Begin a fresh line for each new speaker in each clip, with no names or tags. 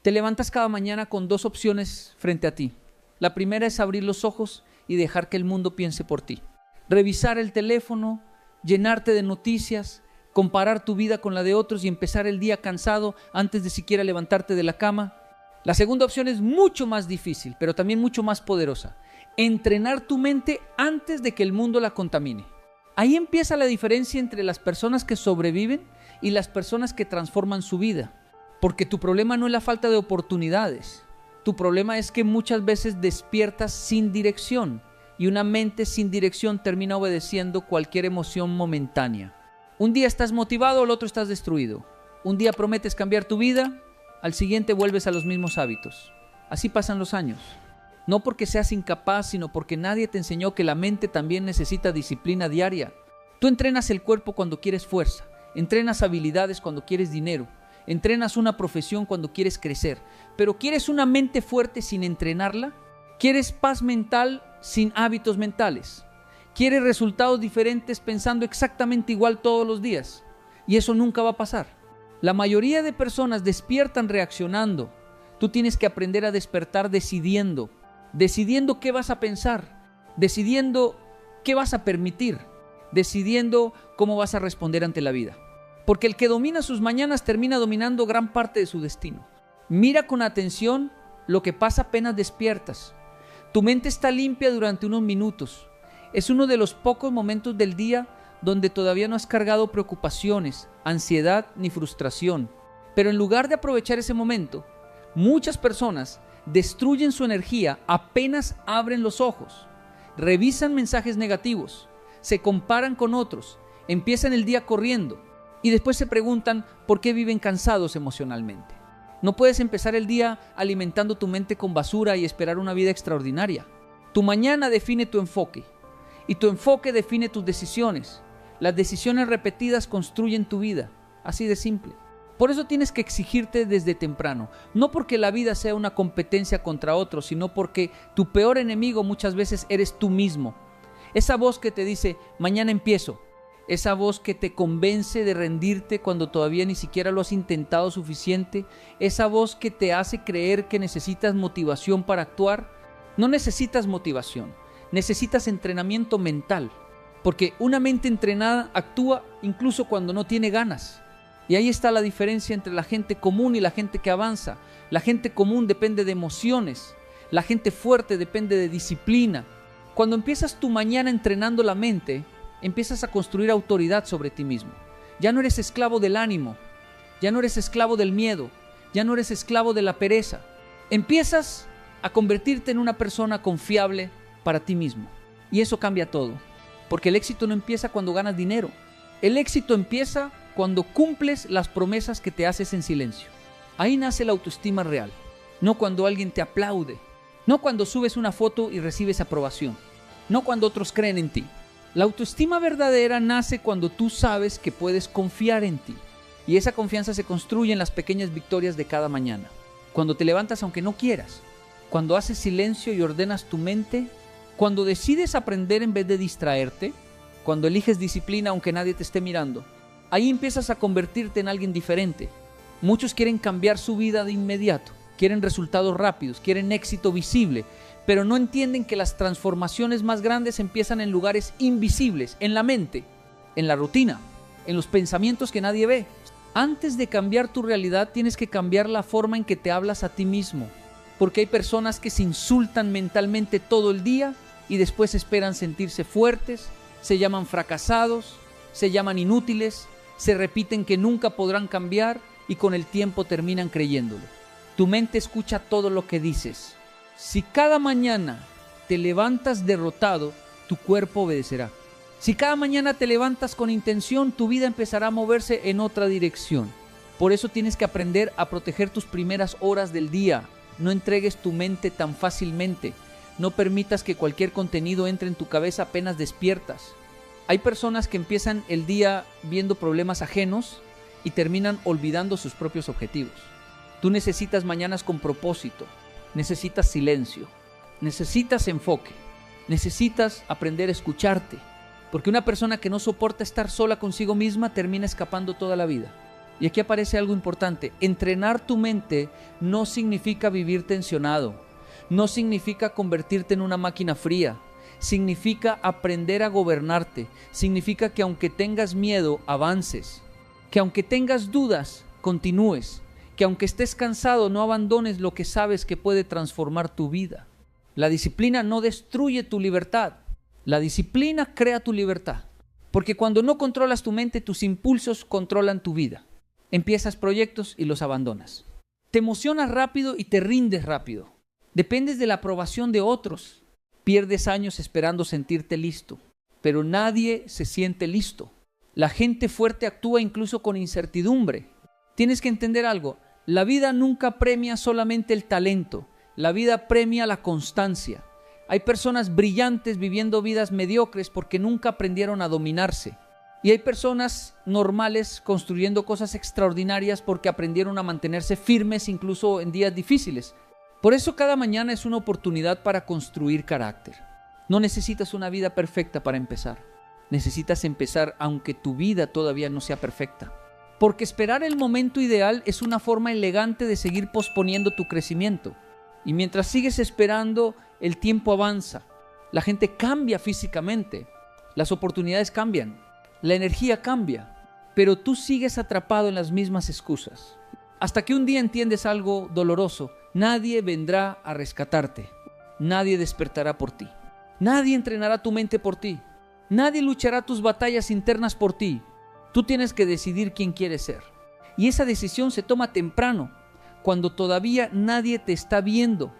Te levantas cada mañana con dos opciones frente a ti. La primera es abrir los ojos y dejar que el mundo piense por ti. Revisar el teléfono, llenarte de noticias, comparar tu vida con la de otros y empezar el día cansado antes de siquiera levantarte de la cama. La segunda opción es mucho más difícil, pero también mucho más poderosa. Entrenar tu mente antes de que el mundo la contamine. Ahí empieza la diferencia entre las personas que sobreviven y las personas que transforman su vida. Porque tu problema no es la falta de oportunidades. Tu problema es que muchas veces despiertas sin dirección y una mente sin dirección termina obedeciendo cualquier emoción momentánea. Un día estás motivado, al otro estás destruido. Un día prometes cambiar tu vida, al siguiente vuelves a los mismos hábitos. Así pasan los años. No porque seas incapaz, sino porque nadie te enseñó que la mente también necesita disciplina diaria. Tú entrenas el cuerpo cuando quieres fuerza, entrenas habilidades cuando quieres dinero, entrenas una profesión cuando quieres crecer. Pero ¿quieres una mente fuerte sin entrenarla? ¿Quieres paz mental sin hábitos mentales? ¿Quieres resultados diferentes pensando exactamente igual todos los días? Y eso nunca va a pasar. La mayoría de personas despiertan reaccionando. Tú tienes que aprender a despertar decidiendo qué vas a pensar, decidiendo qué vas a permitir, decidiendo cómo vas a responder ante la vida. Porque el que domina sus mañanas termina dominando gran parte de su destino. Mira con atención lo que pasa apenas despiertas. Tu mente está limpia durante unos minutos. Es uno de los pocos momentos del día donde todavía no has cargado preocupaciones, ansiedad ni frustración. Pero en lugar de aprovechar ese momento, muchas personas destruyen su energía apenas abren los ojos. Revisan mensajes negativos, se comparan con otros, empiezan el día corriendo y después se preguntan por qué viven cansados emocionalmente. No puedes empezar el día alimentando tu mente con basura y esperar una vida extraordinaria. Tu mañana define tu enfoque y tu enfoque define tus decisiones. Las decisiones repetidas construyen tu vida, así de simple. Por eso tienes que exigirte desde temprano, no porque la vida sea una competencia contra otros, sino porque tu peor enemigo muchas veces eres tú mismo. Esa voz que te dice, mañana empiezo. Esa voz que te convence de rendirte cuando todavía ni siquiera lo has intentado suficiente. Esa voz que te hace creer que necesitas motivación para actuar. No necesitas motivación, necesitas entrenamiento mental. Porque una mente entrenada actúa incluso cuando no tiene ganas. Y ahí está la diferencia entre la gente común y la gente que avanza. La gente común depende de emociones. La gente fuerte depende de disciplina. Cuando empiezas tu mañana entrenando la mente, empiezas a construir autoridad sobre ti mismo. Ya no eres esclavo del ánimo, ya no eres esclavo del miedo, ya no eres esclavo de la pereza. Empiezas a convertirte en una persona confiable para ti mismo. Y eso cambia todo, porque el éxito no empieza cuando ganas dinero. El éxito empieza cuando cumples las promesas que te haces en silencio. Ahí nace la autoestima real, no cuando alguien te aplaude, no cuando subes una foto y recibes aprobación, no cuando otros creen en ti. La autoestima verdadera nace cuando tú sabes que puedes confiar en ti. Y esa confianza se construye en las pequeñas victorias de cada mañana. Cuando te levantas aunque no quieras, cuando haces silencio y ordenas tu mente, cuando decides aprender en vez de distraerte, cuando eliges disciplina aunque nadie te esté mirando. Ahí empiezas a convertirte en alguien diferente. Muchos quieren cambiar su vida de inmediato, quieren resultados rápidos, quieren éxito visible, pero no entienden que las transformaciones más grandes empiezan en lugares invisibles, en la mente, en la rutina, en los pensamientos que nadie ve. Antes de cambiar tu realidad, tienes que cambiar la forma en que te hablas a ti mismo, porque hay personas que se insultan mentalmente todo el día y después esperan sentirse fuertes, se llaman fracasados, se llaman inútiles, se repiten que nunca podrán cambiar y con el tiempo terminan creyéndolo. Tu mente escucha todo lo que dices. Si cada mañana te levantas derrotado, tu cuerpo obedecerá. Si cada mañana te levantas con intención, tu vida empezará a moverse en otra dirección. Por eso tienes que aprender a proteger tus primeras horas del día. No entregues tu mente tan fácilmente. No permitas que cualquier contenido entre en tu cabeza apenas despiertas. Hay personas que empiezan el día viendo problemas ajenos y terminan olvidando sus propios objetivos. Tú necesitas mañanas con propósito. Necesitas silencio, necesitas enfoque, necesitas aprender a escucharte, porque una persona que no soporta estar sola consigo misma termina escapando toda la vida. Y aquí aparece algo importante. Entrenar tu mente no significa vivir tensionado. No significa convertirte en una máquina fría. Significa aprender a gobernarte. Significa que aunque tengas miedo, avances. Que aunque tengas dudas, continúes. Que aunque estés cansado, no abandones lo que sabes que puede transformar tu vida. La disciplina no destruye tu libertad. La disciplina crea tu libertad. Porque cuando no controlas tu mente, tus impulsos controlan tu vida. Empiezas proyectos y los abandonas. Te emocionas rápido y te rindes rápido. Dependes de la aprobación de otros. Pierdes años esperando sentirte listo. Pero nadie se siente listo. La gente fuerte actúa incluso con incertidumbre. Tienes que entender algo. La vida nunca premia solamente el talento. La vida premia la constancia. Hay personas brillantes viviendo vidas mediocres porque nunca aprendieron a dominarse. Y hay personas normales construyendo cosas extraordinarias porque aprendieron a mantenerse firmes incluso en días difíciles. Por eso cada mañana es una oportunidad para construir carácter. No necesitas una vida perfecta para empezar. Necesitas empezar aunque tu vida todavía no sea perfecta. Porque esperar el momento ideal es una forma elegante de seguir posponiendo tu crecimiento. Y mientras sigues esperando, el tiempo avanza. La gente cambia físicamente. Las oportunidades cambian. La energía cambia. Pero tú sigues atrapado en las mismas excusas. Hasta que un día entiendes algo doloroso. Nadie vendrá a rescatarte. Nadie despertará por ti. Nadie entrenará tu mente por ti. Nadie luchará tus batallas internas por ti. Tú tienes que decidir quién quieres ser. Y esa decisión se toma temprano, cuando todavía nadie te está viendo.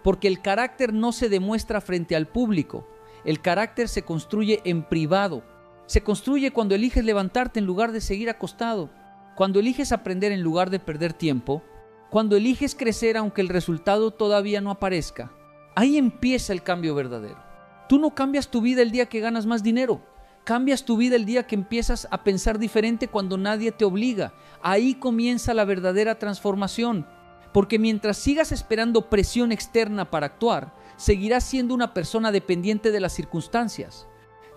Porque el carácter no se demuestra frente al público. El carácter se construye en privado. Se construye cuando eliges levantarte en lugar de seguir acostado. Cuando eliges aprender en lugar de perder tiempo. Cuando eliges crecer aunque el resultado todavía no aparezca. Ahí empieza el cambio verdadero. Tú no cambias tu vida el día que ganas más dinero. Cambias tu vida el día que empiezas a pensar diferente cuando nadie te obliga. Ahí comienza la verdadera transformación. Porque mientras sigas esperando presión externa para actuar, seguirás siendo una persona dependiente de las circunstancias.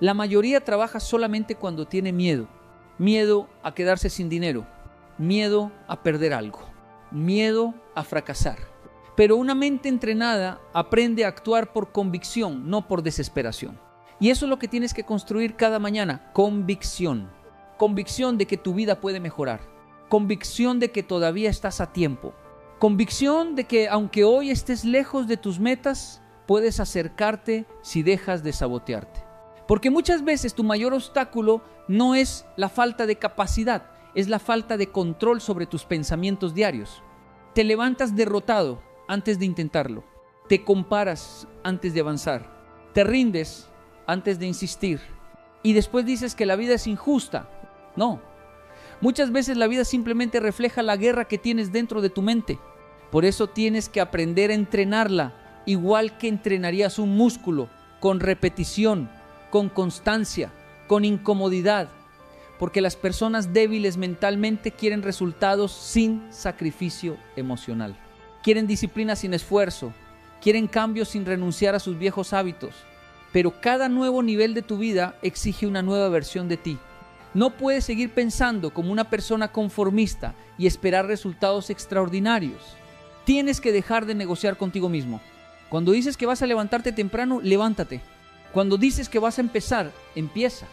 La mayoría trabaja solamente cuando tiene miedo. Miedo a quedarse sin dinero. Miedo a perder algo. Miedo a fracasar. Pero una mente entrenada aprende a actuar por convicción, no por desesperación. Y eso es lo que tienes que construir cada mañana, convicción. Convicción de que tu vida puede mejorar. Convicción de que todavía estás a tiempo. Convicción de que aunque hoy estés lejos de tus metas, puedes acercarte si dejas de sabotearte. Porque muchas veces tu mayor obstáculo no es la falta de capacidad, es la falta de control sobre tus pensamientos diarios. Te levantas derrotado antes de intentarlo. Te comparas antes de avanzar. Te rindes antes de insistir. Y después dices que la vida es injusta. No. Muchas veces la vida simplemente refleja la guerra que tienes dentro de tu mente. Por eso tienes que aprender a entrenarla, igual que entrenarías un músculo, con repetición, con constancia, con incomodidad. Porque las personas débiles mentalmente quieren resultados sin sacrificio emocional. Quieren disciplina sin esfuerzo. Quieren cambios sin renunciar a sus viejos hábitos. Pero cada nuevo nivel de tu vida exige una nueva versión de ti. No puedes seguir pensando como una persona conformista y esperar resultados extraordinarios. Tienes que dejar de negociar contigo mismo. Cuando dices que vas a levantarte temprano, levántate. Cuando dices que vas a empezar, empieza.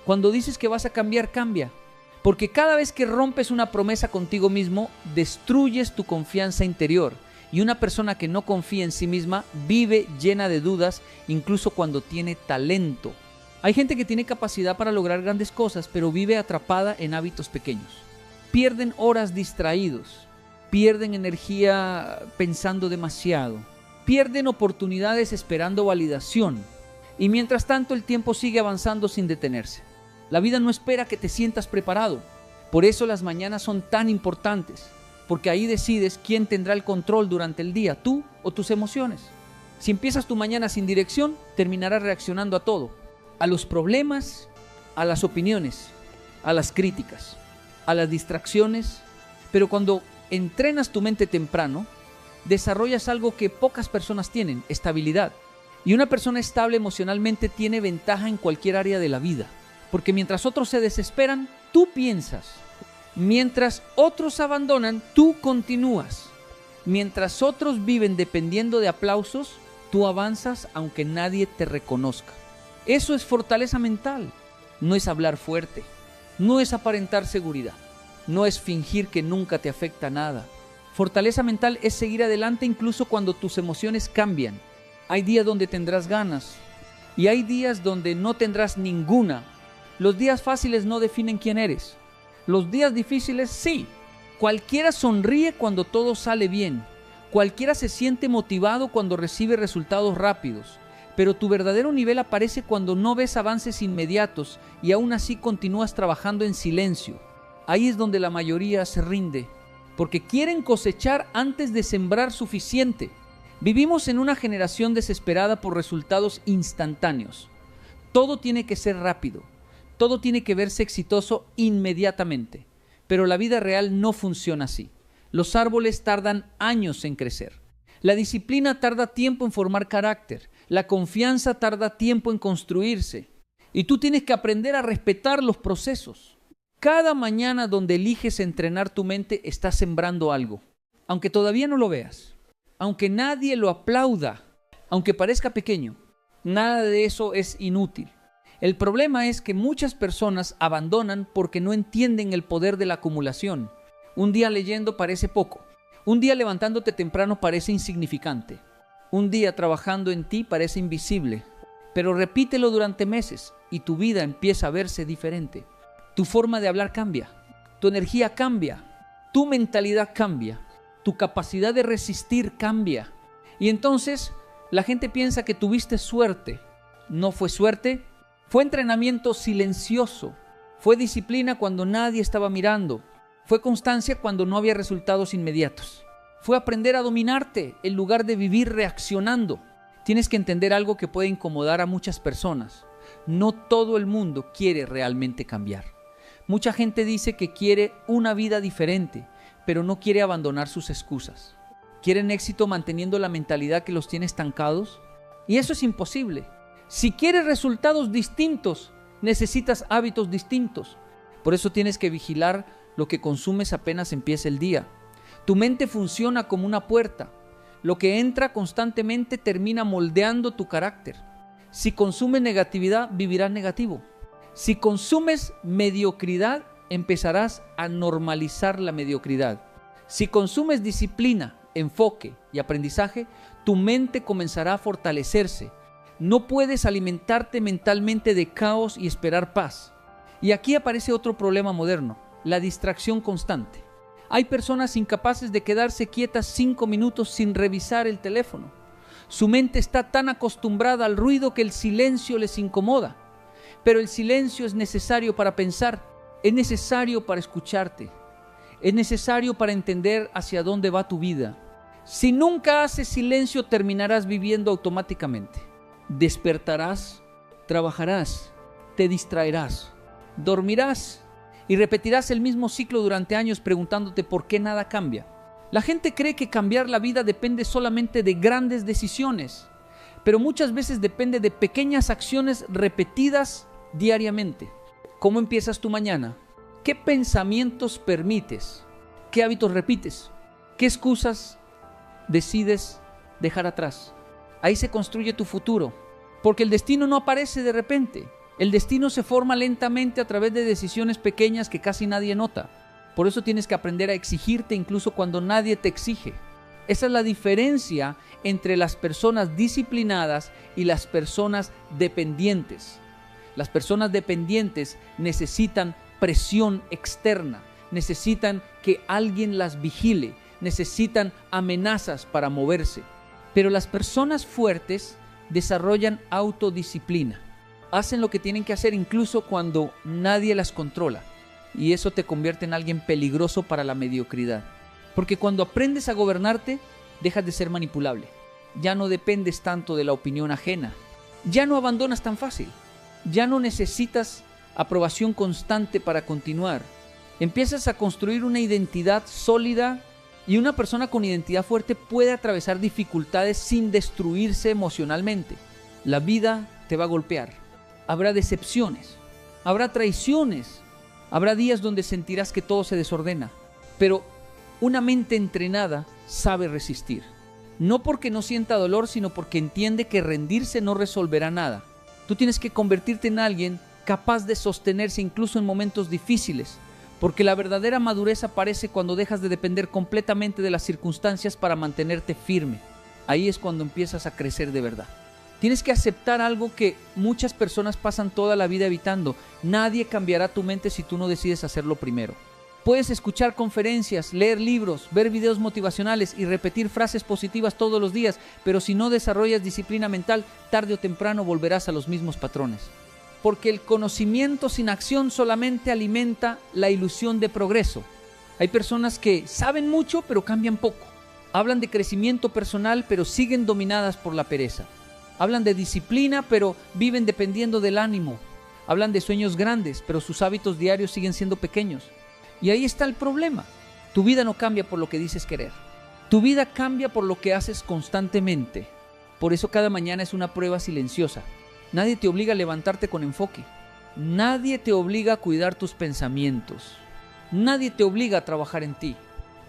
Cuando dices que vas a cambiar, cambia. Porque cada vez que rompes una promesa contigo mismo, destruyes tu confianza interior. Y una persona que no confía en sí misma vive llena de dudas, incluso cuando tiene talento. Hay gente que tiene capacidad para lograr grandes cosas, pero vive atrapada en hábitos pequeños. Pierden horas distraídos, pierden energía pensando demasiado, pierden oportunidades esperando validación. Y mientras tanto el tiempo sigue avanzando sin detenerse. La vida no espera que te sientas preparado. Por eso las mañanas son tan importantes. Porque ahí decides quién tendrá el control durante el día, tú o tus emociones. Si empiezas tu mañana sin dirección, terminarás reaccionando a todo. A los problemas, a las opiniones, a las críticas, a las distracciones. Pero cuando entrenas tu mente temprano, desarrollas algo que pocas personas tienen, estabilidad. Y una persona estable emocionalmente tiene ventaja en cualquier área de la vida. Porque mientras otros se desesperan, tú piensas Mientras otros abandonan, tú continúas. Mientras otros viven dependiendo de aplausos, tú avanzas aunque nadie te reconozca. Eso es fortaleza mental. No es hablar fuerte, no es aparentar seguridad, no es fingir que nunca te afecta nada. Fortaleza mental es seguir adelante incluso cuando tus emociones cambian. Hay días donde tendrás ganas y hay días donde no tendrás ninguna. Los días fáciles no definen quién eres. Los días difíciles sí. Cualquiera sonríe cuando todo sale bien. Cualquiera se siente motivado cuando recibe resultados rápidos. Pero tu verdadero nivel aparece cuando no ves avances inmediatos y aún así continúas trabajando en silencio. Ahí es donde la mayoría se rinde, porque quieren cosechar antes de sembrar suficiente. Vivimos en una generación desesperada por resultados instantáneos. Todo tiene que ser rápido, todo tiene que verse exitoso inmediatamente, pero la vida real no funciona así. Los árboles tardan años en crecer. La disciplina tarda tiempo en formar carácter. La confianza tarda tiempo en construirse. Y tú tienes que aprender a respetar los procesos. Cada mañana donde eliges entrenar tu mente, estás sembrando algo. Aunque todavía no lo veas. Aunque nadie lo aplauda. Aunque parezca pequeño. Nada de eso es inútil. El problema es que muchas personas abandonan porque no entienden el poder de la acumulación. Un día leyendo parece poco. Un día levantándote temprano parece insignificante. Un día trabajando en ti parece invisible. Pero repítelo durante meses y tu vida empieza a verse diferente. Tu forma de hablar cambia. Tu energía cambia. Tu mentalidad cambia. Tu capacidad de resistir cambia. Y entonces la gente piensa que tuviste suerte. No fue suerte. Fue entrenamiento silencioso. Fue disciplina cuando nadie estaba mirando. Fue constancia cuando no había resultados inmediatos. Fue aprender a dominarte en lugar de vivir reaccionando. Tienes que entender algo que puede incomodar a muchas personas. No todo el mundo quiere realmente cambiar. Mucha gente dice que quiere una vida diferente, pero no quiere abandonar sus excusas. Quieren éxito manteniendo la mentalidad que los tiene estancados, y eso es imposible. Si quieres resultados distintos, necesitas hábitos distintos. Por eso tienes que vigilar lo que consumes apenas empieza el día. Tu mente funciona como una puerta. Lo que entra constantemente termina moldeando tu carácter. Si consumes negatividad, vivirás negativo. Si consumes mediocridad, empezarás a normalizar la mediocridad. Si consumes disciplina, enfoque y aprendizaje, tu mente comenzará a fortalecerse. No puedes alimentarte mentalmente de caos y esperar paz. Y aquí aparece otro problema moderno. La distracción constante. Hay personas incapaces de quedarse quietas 5 minutos sin revisar el teléfono. Su mente está tan acostumbrada al ruido que el silencio les incomoda. Pero el silencio es necesario para pensar, es necesario para escucharte, es necesario para entender hacia dónde va tu vida. Si nunca haces silencio, terminarás viviendo automáticamente. Despertarás, trabajarás, te distraerás, dormirás y repetirás el mismo ciclo durante años preguntándote por qué nada cambia. La gente cree que cambiar la vida depende solamente de grandes decisiones, pero muchas veces depende de pequeñas acciones repetidas diariamente. ¿Cómo empiezas tu mañana? ¿Qué pensamientos permites? ¿Qué hábitos repites? ¿Qué excusas decides dejar atrás? Ahí se construye tu futuro, porque el destino no aparece de repente. El destino se forma lentamente a través de decisiones pequeñas que casi nadie nota. Por eso tienes que aprender a exigirte incluso cuando nadie te exige. Esa es la diferencia entre las personas disciplinadas y las personas dependientes. Las personas dependientes necesitan presión externa, necesitan que alguien las vigile, necesitan amenazas para moverse. Pero las personas fuertes desarrollan autodisciplina. Hacen lo que tienen que hacer incluso cuando nadie las controla. Y eso te convierte en alguien peligroso para la mediocridad. Porque cuando aprendes a gobernarte, dejas de ser manipulable. Ya no dependes tanto de la opinión ajena. Ya no abandonas tan fácil. Ya no necesitas aprobación constante para continuar. Empiezas a construir una identidad sólida y una persona con identidad fuerte puede atravesar dificultades sin destruirse emocionalmente. La vida te va a golpear. Habrá decepciones, habrá traiciones, Habrá días donde sentirás que todo se desordena, pero una mente entrenada sabe resistir. No porque no sienta dolor, sino porque entiende que rendirse no resolverá nada. Tú tienes que convertirte en alguien capaz de sostenerse incluso en momentos difíciles, porque la verdadera madurez aparece cuando dejas de depender completamente de las circunstancias para mantenerte firme. Ahí es cuando empiezas a crecer de verdad. Tienes que aceptar algo que muchas personas pasan toda la vida evitando. Nadie cambiará tu mente si tú no decides hacerlo primero. Puedes escuchar conferencias, leer libros, ver videos motivacionales y repetir frases positivas todos los días, pero si no desarrollas disciplina mental, tarde o temprano volverás a los mismos patrones. Porque el conocimiento sin acción solamente alimenta la ilusión de progreso. Hay personas que saben mucho pero cambian poco. Hablan de crecimiento personal pero siguen dominadas por la pereza. Hablan de disciplina pero viven dependiendo del ánimo. Hablan de sueños grandes pero sus hábitos diarios siguen siendo pequeños. Y ahí está el problema. Tu vida no cambia por lo que dices querer. Tu vida cambia por lo que haces constantemente. Por eso cada mañana es una prueba silenciosa. Nadie te obliga a levantarte con enfoque. Nadie te obliga a cuidar tus pensamientos. Nadie te obliga a trabajar en ti.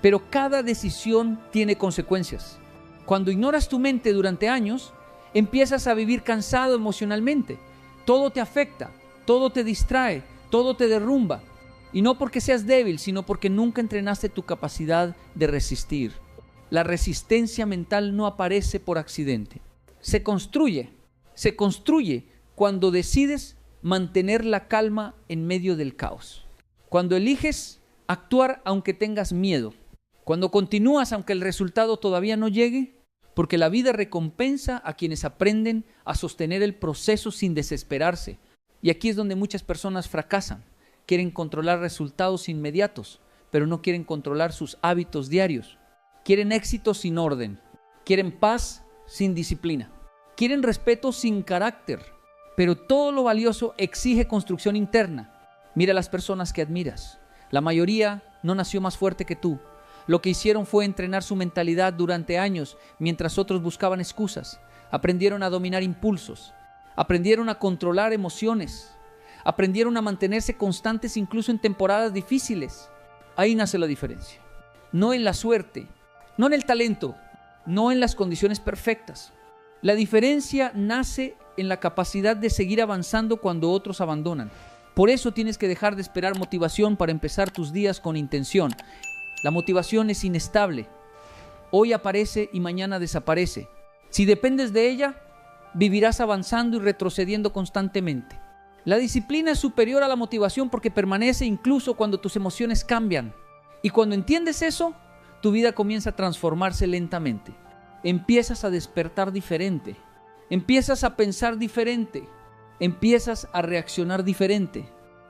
Pero cada decisión tiene consecuencias. Cuando ignoras tu mente durante años, empiezas a vivir cansado emocionalmente. Todo te afecta, todo te distrae, todo te derrumba. Y no porque seas débil, sino porque nunca entrenaste tu capacidad de resistir. La resistencia mental no aparece por accidente. Se construye cuando decides mantener la calma en medio del caos. Cuando eliges actuar aunque tengas miedo. Cuando continúas aunque el resultado todavía no llegue. Porque la vida recompensa a quienes aprenden a sostener el proceso sin desesperarse. Y aquí es donde muchas personas fracasan. Quieren controlar resultados inmediatos, pero no quieren controlar sus hábitos diarios. Quieren éxito sin orden. Quieren paz sin disciplina. Quieren respeto sin carácter. Pero todo lo valioso exige construcción interna. Mira a las personas que admiras. La mayoría no nació más fuerte que tú. Lo que hicieron fue entrenar su mentalidad durante años, mientras otros buscaban excusas. Aprendieron a dominar impulsos. Aprendieron a controlar emociones. Aprendieron a mantenerse constantes incluso en temporadas difíciles. Ahí nace la diferencia. No en la suerte, no en el talento, no en las condiciones perfectas. La diferencia nace en la capacidad de seguir avanzando cuando otros abandonan. Por eso tienes que dejar de esperar motivación para empezar tus días con intención. La motivación es inestable. Hoy aparece y mañana desaparece. Si dependes de ella, vivirás avanzando y retrocediendo constantemente. La disciplina es superior a la motivación porque permanece incluso cuando tus emociones cambian. Y cuando entiendes eso, tu vida comienza a transformarse lentamente. Empiezas a despertar diferente. Empiezas a pensar diferente. Empiezas a reaccionar diferente.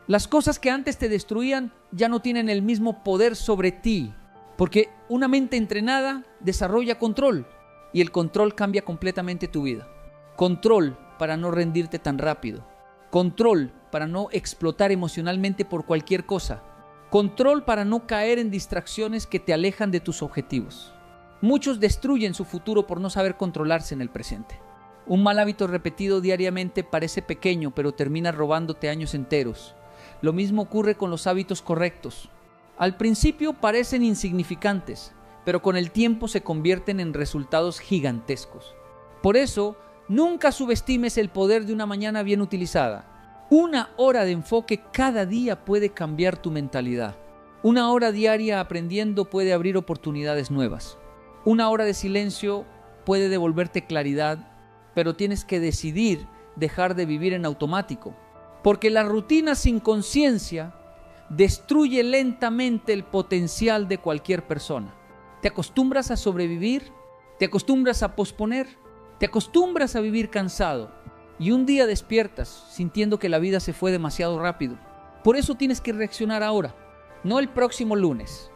Las cosas que antes te destruían ya no tienen el mismo poder sobre ti. Porque una mente entrenada desarrolla control. Y el control cambia completamente tu vida. Control para no rendirte tan rápido. Control para no explotar emocionalmente por cualquier cosa. Control para no caer en distracciones que te alejan de tus objetivos. Muchos destruyen su futuro por no saber controlarse en el presente. Un mal hábito repetido diariamente parece pequeño, pero termina robándote años enteros. Lo mismo ocurre con los hábitos correctos. Al principio parecen insignificantes, pero con el tiempo se convierten en resultados gigantescos. Por eso, nunca subestimes el poder de una mañana bien utilizada. 1 hora de enfoque cada día puede cambiar tu mentalidad. 1 hora diaria aprendiendo puede abrir oportunidades nuevas. 1 hora de silencio puede devolverte claridad, pero tienes que decidir dejar de vivir en automático. Porque la rutina sin conciencia destruye lentamente el potencial de cualquier persona. Te acostumbras a sobrevivir, te acostumbras a posponer, te acostumbras a vivir cansado y un día despiertas sintiendo que la vida se fue demasiado rápido. Por eso tienes que reaccionar ahora, no el próximo lunes,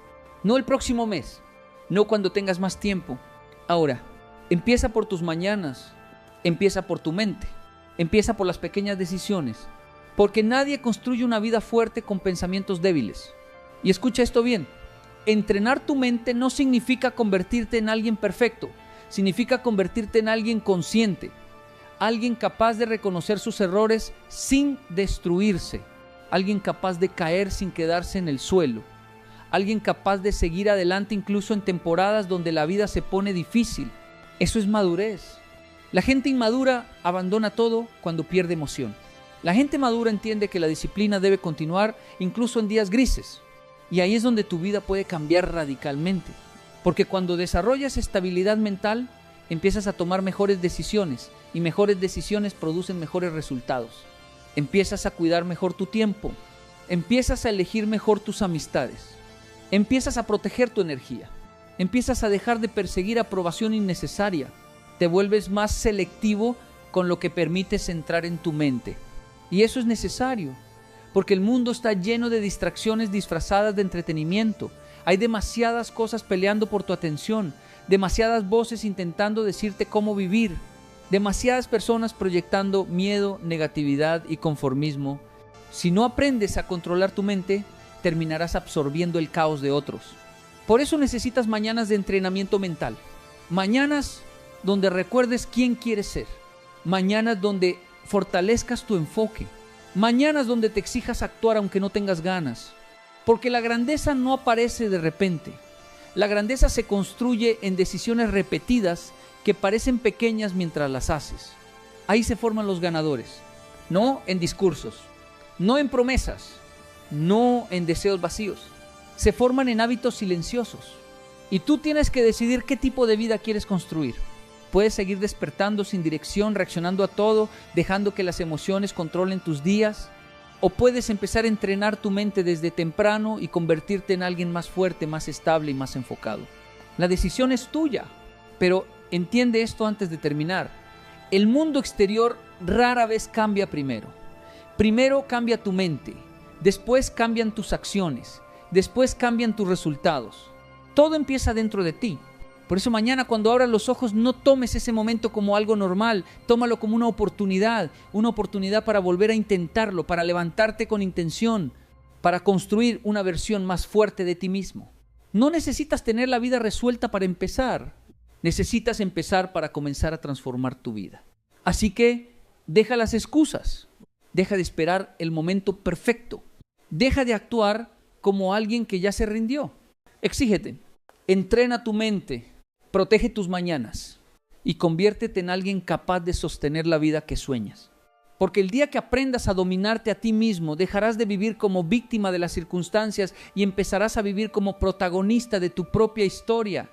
no el próximo mes, no cuando tengas más tiempo. Ahora, empieza por tus mañanas, empieza por tu mente, empieza por las pequeñas decisiones, porque nadie construye una vida fuerte con pensamientos débiles. Y escucha esto bien, entrenar tu mente no significa convertirte en alguien perfecto, significa convertirte en alguien consciente, alguien capaz de reconocer sus errores sin destruirse. alguien capaz de caer sin quedarse en el suelo, alguien capaz de seguir adelante incluso en temporadas donde la vida se pone difícil. Eso es madurez. La gente inmadura abandona todo cuando pierde emoción. La gente madura entiende que la disciplina debe continuar incluso en días grises. Y ahí es donde tu vida puede cambiar radicalmente. Porque cuando desarrollas estabilidad mental, empiezas a tomar mejores decisiones y mejores decisiones producen mejores resultados. Empiezas a cuidar mejor tu tiempo, empiezas a elegir mejor tus amistades, empiezas a proteger tu energía, empiezas a dejar de perseguir aprobación innecesaria, te vuelves más selectivo con lo que permites entrar en tu mente. Y eso es necesario, porque el mundo está lleno de distracciones disfrazadas de entretenimiento. Hay demasiadas cosas peleando por tu atención, demasiadas voces intentando decirte cómo vivir, demasiadas personas proyectando miedo, negatividad y conformismo. Si no aprendes a controlar tu mente, terminarás absorbiendo el caos de otros. Por eso necesitas mañanas de entrenamiento mental, mañanas donde recuerdes quién quieres ser, mañanas donde fortalezcas tu enfoque, mañanas donde te exijas actuar aunque no tengas ganas, porque la grandeza no aparece de repente. La grandeza se construye en decisiones repetidas que parecen pequeñas mientras las haces. Ahí se forman los ganadores, no en discursos, no en promesas, no en deseos vacíos. Se forman en hábitos silenciosos. Y tú tienes que decidir qué tipo de vida quieres construir. Puedes seguir despertando sin dirección, reaccionando a todo, dejando que las emociones controlen tus días. O puedes empezar a entrenar tu mente desde temprano y convertirte en alguien más fuerte, más estable y más enfocado. La decisión es tuya, pero entiende esto antes de terminar. El mundo exterior rara vez cambia primero. Primero cambia tu mente, después cambian tus acciones, después cambian tus resultados. Todo empieza dentro de ti. Por eso mañana cuando abras los ojos no tomes ese momento como algo normal, tómalo como una oportunidad para volver a intentarlo, para levantarte con intención, para construir una versión más fuerte de ti mismo. No necesitas tener la vida resuelta para empezar, necesitas empezar para comenzar a transformar tu vida. Así que deja las excusas, deja de esperar el momento perfecto, deja de actuar como alguien que ya se rindió. Exígete, entrena tu mente, protege tus mañanas y conviértete en alguien capaz de sostener la vida que sueñas. Porque el día que aprendas a dominarte a ti mismo, dejarás de vivir como víctima de las circunstancias y empezarás a vivir como protagonista de tu propia historia.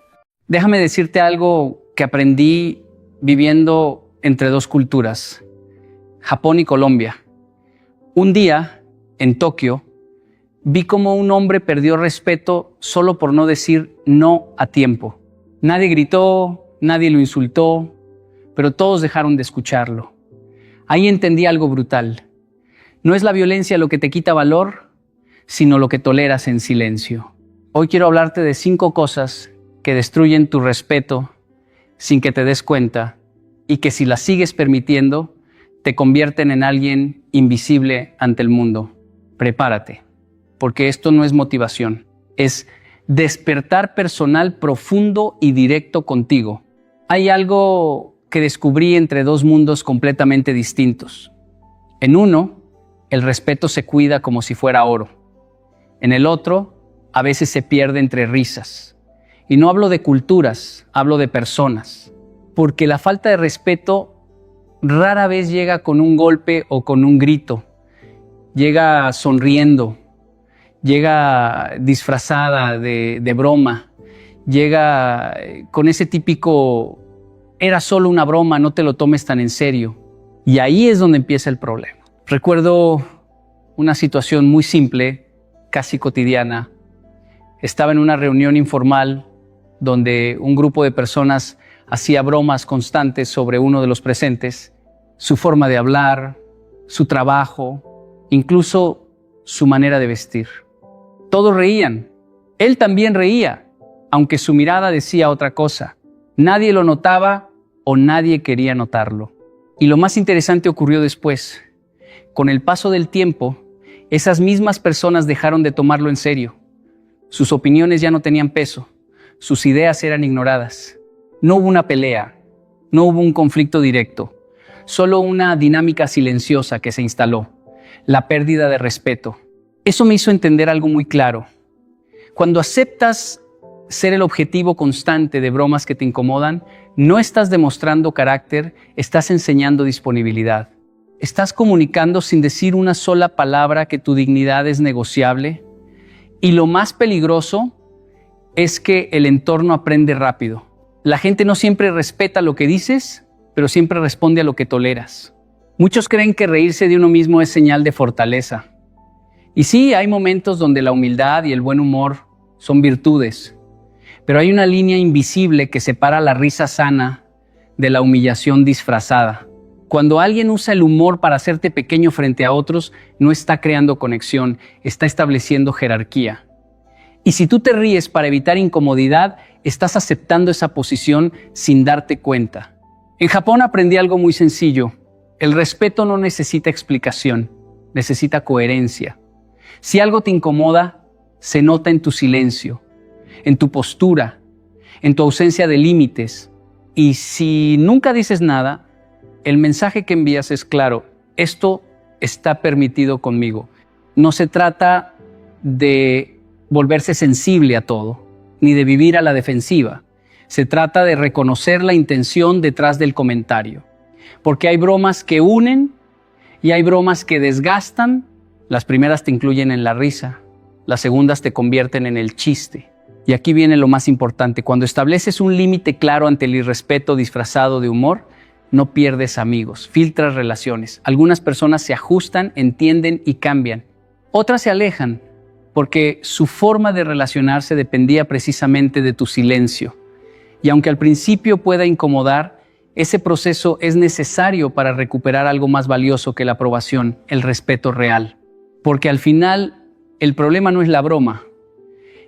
Déjame decirte algo que aprendí viviendo entre dos culturas, Japón y Colombia. Un día, en Tokio, vi cómo un hombre perdió respeto solo por no decir no a tiempo. Nadie gritó, nadie lo insultó, pero todos dejaron de escucharlo. Ahí entendí algo brutal. No es la violencia lo que te quita valor, sino lo que toleras en silencio. Hoy quiero hablarte de 5 cosas que destruyen tu respeto sin que te des cuenta y que si las sigues permitiendo, te convierten en alguien invisible ante el mundo. Prepárate, porque esto no es motivación, es despertar personal profundo y directo contigo. Hay algo que descubrí entre dos mundos completamente distintos. En uno, el respeto se cuida como si fuera oro. En el otro, a veces se pierde entre risas. Y no hablo de culturas, hablo de personas. Porque la falta de respeto rara vez llega con un golpe o con un grito. Llega sonriendo, llega disfrazada de broma, llega con ese típico, era solo una broma, no te lo tomes tan en serio. Y ahí es donde empieza el problema. Recuerdo una situación muy simple, casi cotidiana. Estaba en una reunión informal donde un grupo de personas hacía bromas constantes sobre uno de los presentes, su forma de hablar, su trabajo, incluso su manera de vestir. Todos reían. Él también reía, aunque su mirada decía otra cosa. Nadie lo notaba o nadie quería notarlo. Y lo más interesante ocurrió después. Con el paso del tiempo, esas mismas personas dejaron de tomarlo en serio. Sus opiniones ya no tenían peso. Sus ideas eran ignoradas. No hubo una pelea, no hubo un conflicto directo, solo una dinámica silenciosa que se instaló. la pérdida de respeto. Eso me hizo entender algo muy claro. Cuando aceptas ser el objetivo constante de bromas que te incomodan, no estás demostrando carácter, estás enseñando disponibilidad. Estás comunicando sin decir una sola palabra que tu dignidad es negociable. Y lo más peligroso es que el entorno aprende rápido. La gente no siempre respeta lo que dices, pero siempre responde a lo que toleras. Muchos creen que reírse de uno mismo es señal de fortaleza. Y sí, hay momentos donde la humildad y el buen humor son virtudes, pero hay una línea invisible que separa la risa sana de la humillación disfrazada. Cuando alguien usa el humor para hacerte pequeño frente a otros, no está creando conexión, está estableciendo jerarquía. Y si tú te ríes para evitar incomodidad, estás aceptando esa posición sin darte cuenta. En Japón aprendí algo muy sencillo. El respeto no necesita explicación, necesita coherencia. Si algo te incomoda, se nota en tu silencio, en tu postura, en tu ausencia de límites. Y si nunca dices nada, el mensaje que envías es claro: esto está permitido conmigo. No se trata de volverse sensible a todo, ni de vivir a la defensiva. Se trata de reconocer la intención detrás del comentario. Porque hay bromas que unen y hay bromas que desgastan. Las primeras te incluyen en la risa, las segundas te convierten en el chiste. Y aquí viene lo más importante: cuando estableces un límite claro ante el irrespeto disfrazado de humor, no pierdes amigos, filtras relaciones. Algunas personas se ajustan, entienden y cambian. Otras se alejan porque su forma de relacionarse dependía precisamente de tu silencio. Y aunque al principio pueda incomodar, ese proceso es necesario para recuperar algo más valioso que la aprobación, el respeto real. Porque al final, el problema no es la broma.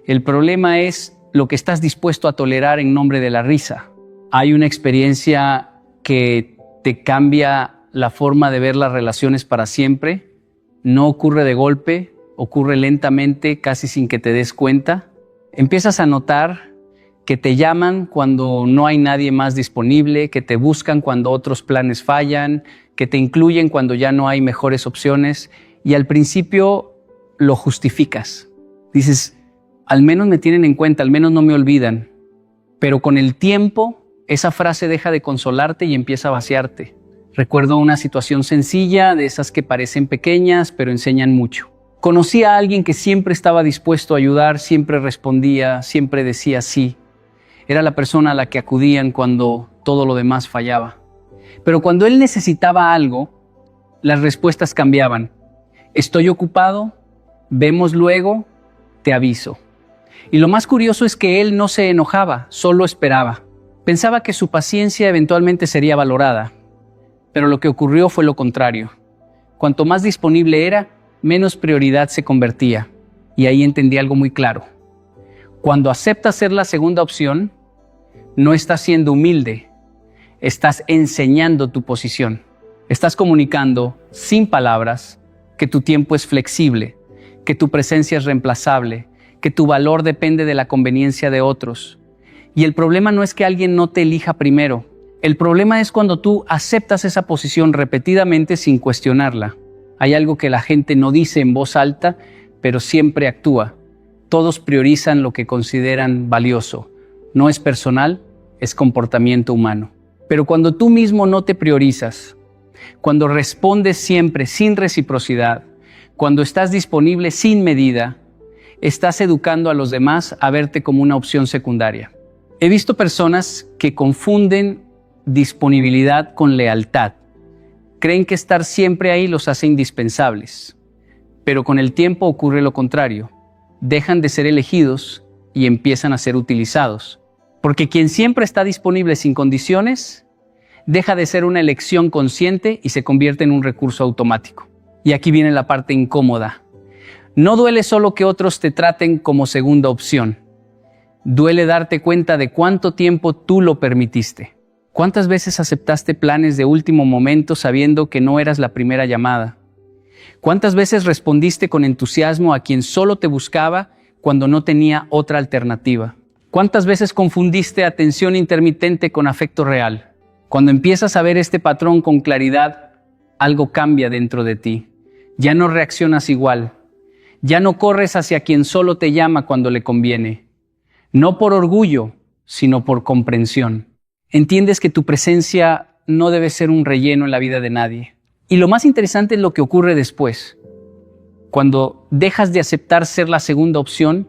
El problema es lo que estás dispuesto a tolerar en nombre de la risa. Hay una experiencia que te cambia la forma de ver las relaciones para siempre. No ocurre de golpe, ocurre lentamente, casi sin que te des cuenta. Empiezas a notar que te llaman cuando no hay nadie más disponible, que te buscan cuando otros planes fallan, que te incluyen cuando ya no hay mejores opciones. Y al principio lo justificas. Dices, al menos me tienen en cuenta, al menos no me olvidan. Pero con el tiempo, esa frase deja de consolarte y empieza a vaciarte. Recuerdo una situación sencilla, de esas que parecen pequeñas, pero enseñan mucho. Conocí a alguien que siempre estaba dispuesto a ayudar, siempre respondía, siempre decía sí. Era la persona a la que acudían cuando todo lo demás fallaba. Pero cuando él necesitaba algo, las respuestas cambiaban. Estoy ocupado, vemos luego, te aviso. Y lo más curioso es que él no se enojaba, solo esperaba. Pensaba que su paciencia eventualmente sería valorada. Pero lo que ocurrió fue lo contrario. Cuanto más disponible era, menos prioridad se convertía. Y ahí entendí algo muy claro. Cuando aceptas ser la segunda opción, no estás siendo humilde, estás enseñando tu posición. Estás comunicando, sin palabras, que tu tiempo es flexible, que tu presencia es reemplazable, que tu valor depende de la conveniencia de otros. Y el problema no es que alguien no te elija primero. El problema es cuando tú aceptas esa posición repetidamente sin cuestionarla. Hay algo que la gente no dice en voz alta, pero siempre actúa. Todos priorizan lo que consideran valioso. No es personal, es comportamiento humano. Pero cuando tú mismo no te priorizas, cuando respondes siempre sin reciprocidad, cuando estás disponible sin medida, estás educando a los demás a verte como una opción secundaria. He visto personas que confunden disponibilidad con lealtad. Creen que estar siempre ahí los hace indispensables. Pero con el tiempo ocurre lo contrario. Dejan de ser elegidos y empiezan a ser utilizados. Porque quien siempre está disponible sin condiciones, deja de ser una elección consciente y se convierte en un recurso automático. Y aquí viene la parte incómoda. No duele solo que otros te traten como segunda opción. Duele darte cuenta de cuánto tiempo tú lo permitiste. ¿Cuántas veces aceptaste planes de último momento sabiendo que no eras la primera llamada? ¿Cuántas veces respondiste con entusiasmo a quien solo te buscaba cuando no tenía otra alternativa? ¿Cuántas veces confundiste atención intermitente con afecto real? Cuando empiezas a ver este patrón con claridad, algo cambia dentro de ti. Ya no reaccionas igual. Ya no corres hacia quien solo te llama cuando le conviene. No por orgullo, sino por comprensión. Entiendes que tu presencia no debe ser un relleno en la vida de nadie. Y lo más interesante es lo que ocurre después. Cuando dejas de aceptar ser la segunda opción,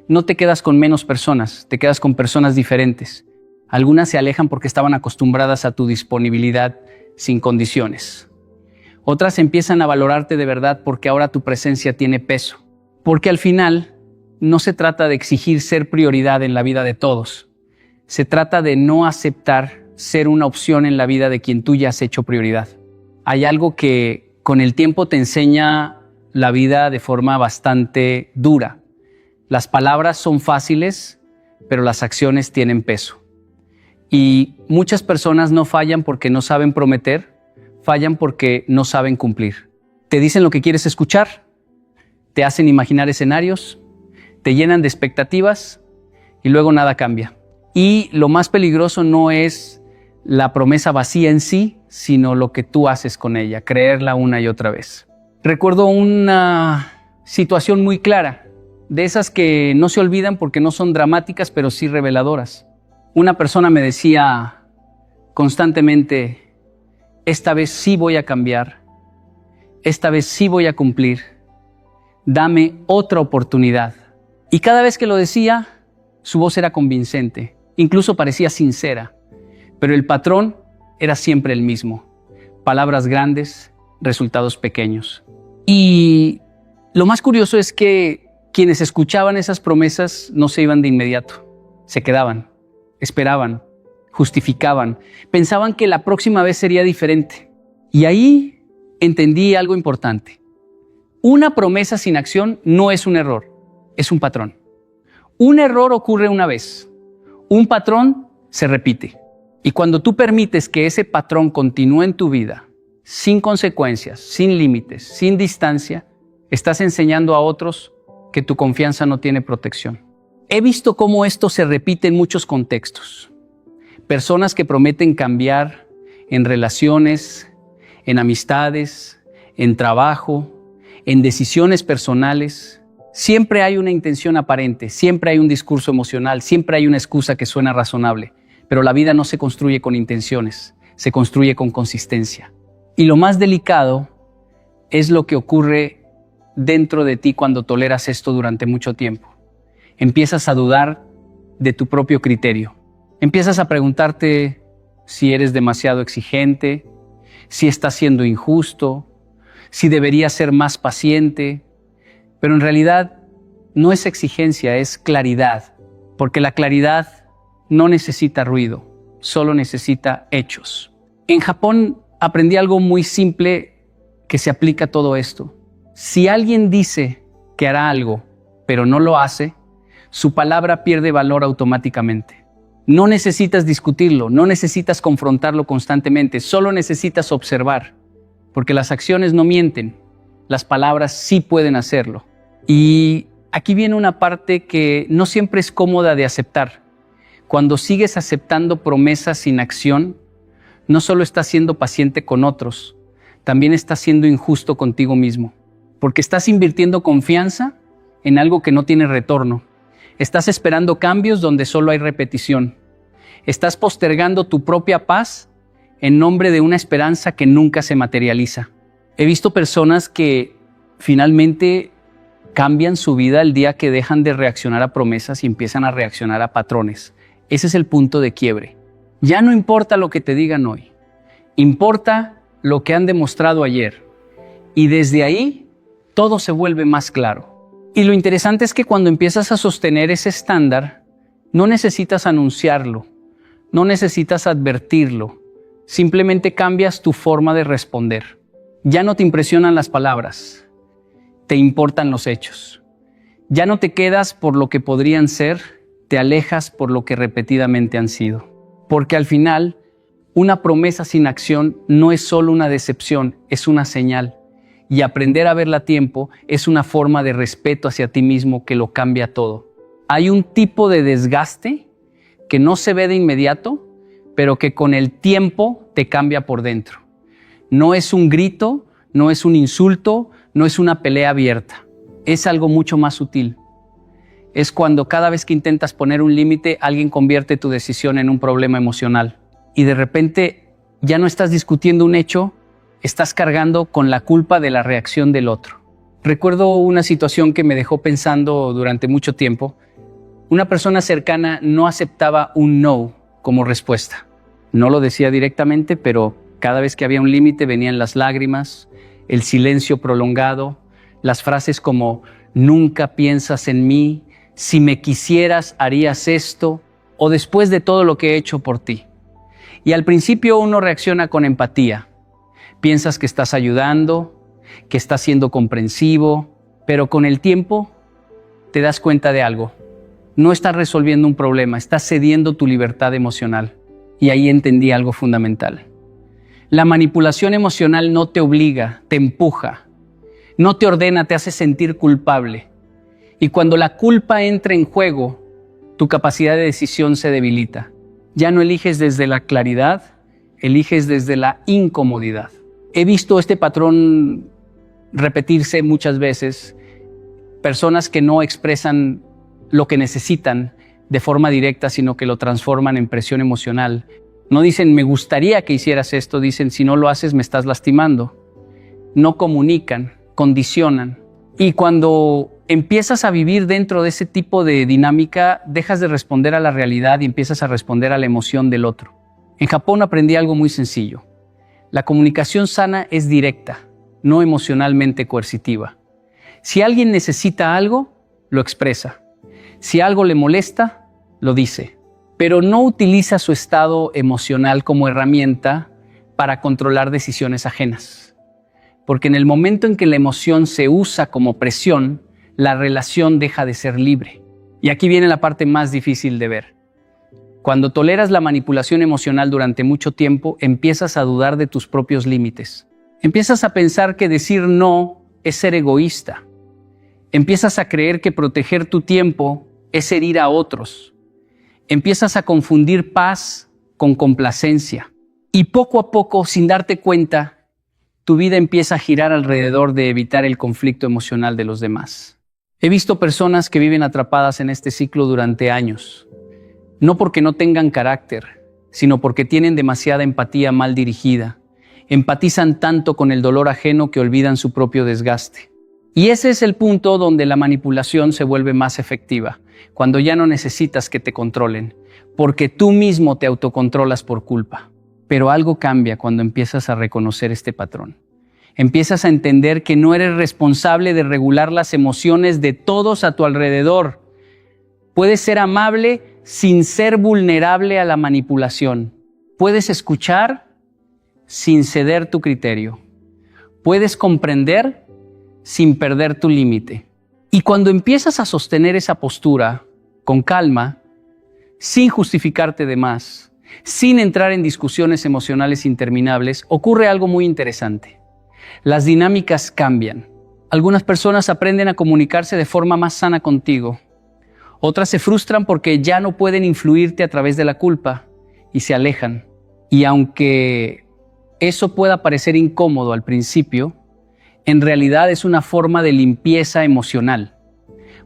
no te quedas con menos personas, te quedas con personas diferentes. Algunas se alejan porque estaban acostumbradas a tu disponibilidad sin condiciones. Otras empiezan a valorarte de verdad porque ahora tu presencia tiene peso. Porque al final no se trata de exigir ser prioridad en la vida de todos. Se trata de no aceptar ser una opción en la vida de quien tú ya has hecho prioridad. Hay algo que con el tiempo te enseña la vida de forma bastante dura. Las palabras son fáciles, pero las acciones tienen peso. Y muchas personas no fallan porque no saben prometer, fallan porque no saben cumplir. Te dicen lo que quieres escuchar, te hacen imaginar escenarios, te llenan de expectativas y luego nada cambia. Y lo más peligroso no es la promesa vacía en sí, sino lo que tú haces con ella, creerla una y otra vez. Recuerdo una situación muy clara, de esas que no se olvidan porque no son dramáticas, pero sí reveladoras. Una persona me decía constantemente, esta vez sí voy a cambiar, esta vez sí voy a cumplir, dame otra oportunidad. Y cada vez que lo decía, su voz era convincente, incluso parecía sincera, pero el patrón era siempre el mismo. Palabras grandes, resultados pequeños. Y lo más curioso es que quienes escuchaban esas promesas no se iban de inmediato, se quedaban, esperaban, justificaban, pensaban que la próxima vez sería diferente. Y ahí entendí algo importante. Una promesa sin acción no es un error, es un patrón. Un error ocurre una vez, un patrón se repite. Y cuando tú permites que ese patrón continúe en tu vida, sin consecuencias, sin límites, sin distancia, estás enseñando a otros que tu confianza no tiene protección. He visto cómo esto se repite en muchos contextos. Personas que prometen cambiar en relaciones, en amistades, en trabajo, en decisiones personales. Siempre hay una intención aparente, siempre hay un discurso emocional, siempre hay una excusa que suena razonable. Pero la vida no se construye con intenciones, se construye con consistencia. Y lo más delicado es lo que ocurre dentro de ti cuando toleras esto durante mucho tiempo. Empiezas a dudar de tu propio criterio. Empiezas a preguntarte si eres demasiado exigente, si estás siendo injusto, si deberías ser más paciente. Pero en realidad no es exigencia, es claridad, porque la claridad no necesita ruido, solo necesita hechos. En Japón aprendí algo muy simple que se aplica a todo esto. Si alguien dice que hará algo, pero no lo hace, su palabra pierde valor automáticamente. No necesitas discutirlo, no necesitas confrontarlo constantemente, solo necesitas observar, porque las acciones no mienten, las palabras sí pueden hacerlo. Y aquí viene una parte que no siempre es cómoda de aceptar. Cuando sigues aceptando promesas sin acción, no solo estás siendo paciente con otros, también estás siendo injusto contigo mismo. Porque estás invirtiendo confianza en algo que no tiene retorno. Estás esperando cambios donde solo hay repetición. Estás postergando tu propia paz en nombre de una esperanza que nunca se materializa. He visto personas que finalmente cambian su vida el día que dejan de reaccionar a promesas y empiezan a reaccionar a patrones. Ese es el punto de quiebre. Ya no importa lo que te digan hoy, importa lo que han demostrado ayer. Y desde ahí todo se vuelve más claro. Y lo interesante es que cuando empiezas a sostener ese estándar, no necesitas anunciarlo, no necesitas advertirlo, simplemente cambias tu forma de responder. Ya no te impresionan las palabras, te importan los hechos. Ya no te quedas por lo que podrían ser, te alejas por lo que repetidamente han sido. Porque al final, una promesa sin acción no es solo una decepción, es una señal. Y aprender a verla a tiempo es una forma de respeto hacia ti mismo que lo cambia todo. Hay un tipo de desgaste que no se ve de inmediato, pero que con el tiempo te cambia por dentro. No es un grito, no es un insulto, no es una pelea abierta. Es algo mucho más sutil. Es cuando cada vez que intentas poner un límite, alguien convierte tu decisión en un problema emocional. Y de repente ya no estás discutiendo un hecho, estás cargando con la culpa de la reacción del otro. Recuerdo una situación que me dejó pensando durante mucho tiempo. Una persona cercana no aceptaba un no como respuesta. No lo decía directamente, pero cada vez que había un límite venían las lágrimas, el silencio prolongado, las frases como nunca piensas en mí, si me quisieras harías esto, o después de todo lo que he hecho por ti. Y al principio uno reacciona con empatía. Piensas que estás ayudando, que estás siendo comprensivo, pero con el tiempo te das cuenta de algo. No estás resolviendo un problema, estás cediendo tu libertad emocional. Y ahí entendí algo fundamental. La manipulación emocional no te obliga, te empuja, no te ordena, te hace sentir culpable. Y cuando la culpa entra en juego, tu capacidad de decisión se debilita. Ya no eliges desde la claridad, eliges desde la incomodidad. He visto este patrón repetirse muchas veces. Personas que no expresan lo que necesitan de forma directa, sino que lo transforman en presión emocional. No dicen, me gustaría que hicieras esto, dicen, si no lo haces, me estás lastimando. No comunican, condicionan. Y cuando empiezas a vivir dentro de ese tipo de dinámica, dejas de responder a la realidad y empiezas a responder a la emoción del otro. En Japón aprendí algo muy sencillo. La comunicación sana es directa, no emocionalmente coercitiva. Si alguien necesita algo, lo expresa. Si algo le molesta, lo dice. Pero no utiliza su estado emocional como herramienta para controlar decisiones ajenas. Porque en el momento en que la emoción se usa como presión, la relación deja de ser libre. Y aquí viene la parte más difícil de ver. Cuando toleras la manipulación emocional durante mucho tiempo, empiezas a dudar de tus propios límites. Empiezas a pensar que decir no es ser egoísta. Empiezas a creer que proteger tu tiempo es herir a otros. Empiezas a confundir paz con complacencia. Y poco a poco, sin darte cuenta, tu vida empieza a girar alrededor de evitar el conflicto emocional de los demás. He visto personas que viven atrapadas en este ciclo durante años. No porque no tengan carácter, sino porque tienen demasiada empatía mal dirigida. Empatizan tanto con el dolor ajeno que olvidan su propio desgaste. Y ese es el punto donde la manipulación se vuelve más efectiva, cuando ya no necesitas que te controlen, porque tú mismo te autocontrolas por culpa. Pero algo cambia cuando empiezas a reconocer este patrón. Empiezas a entender que no eres responsable de regular las emociones de todos a tu alrededor. Puedes ser amable sin ser vulnerable a la manipulación. Puedes escuchar sin ceder tu criterio. Puedes comprender sin perder tu límite. Y cuando empiezas a sostener esa postura con calma, sin justificarte de más, sin entrar en discusiones emocionales interminables, ocurre algo muy interesante. Las dinámicas cambian. Algunas personas aprenden a comunicarse de forma más sana contigo. Otras se frustran porque ya no pueden influirte a través de la culpa y se alejan. Y aunque eso pueda parecer incómodo al principio, en realidad es una forma de limpieza emocional,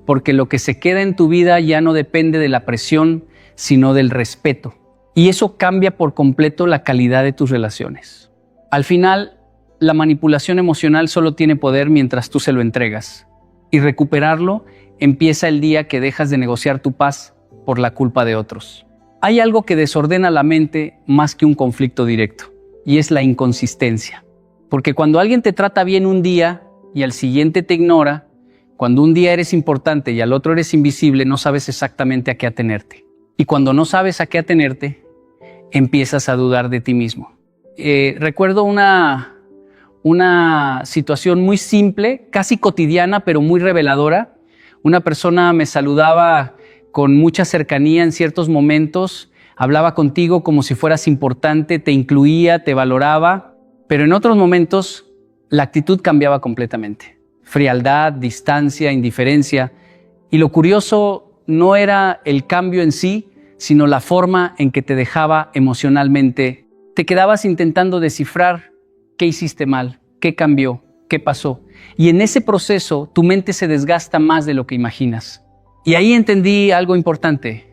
porque lo que se queda en tu vida ya no depende de la presión, sino del respeto. Y eso cambia por completo la calidad de tus relaciones. Al final, la manipulación emocional solo tiene poder mientras tú se lo entregas. Y recuperarlo empieza el día que dejas de negociar tu paz por la culpa de otros. Hay algo que desordena la mente más que un conflicto directo, y es la inconsistencia. Porque cuando alguien te trata bien un día y al siguiente te ignora, cuando un día eres importante y al otro eres invisible, no sabes exactamente a qué atenerte. Y cuando no sabes a qué atenerte, empiezas a dudar de ti mismo. Recuerdo una situación muy simple, casi cotidiana, pero muy reveladora. Una persona me saludaba con mucha cercanía en ciertos momentos, hablaba contigo como si fueras importante, te incluía, te valoraba, pero en otros momentos la actitud cambiaba completamente. Frialdad, distancia, indiferencia. Y lo curioso no era el cambio en sí, sino la forma en que te dejaba emocionalmente. Te quedabas intentando descifrar qué hiciste mal, qué cambió, qué pasó. Y en ese proceso tu mente se desgasta más de lo que imaginas. Y ahí entendí algo importante.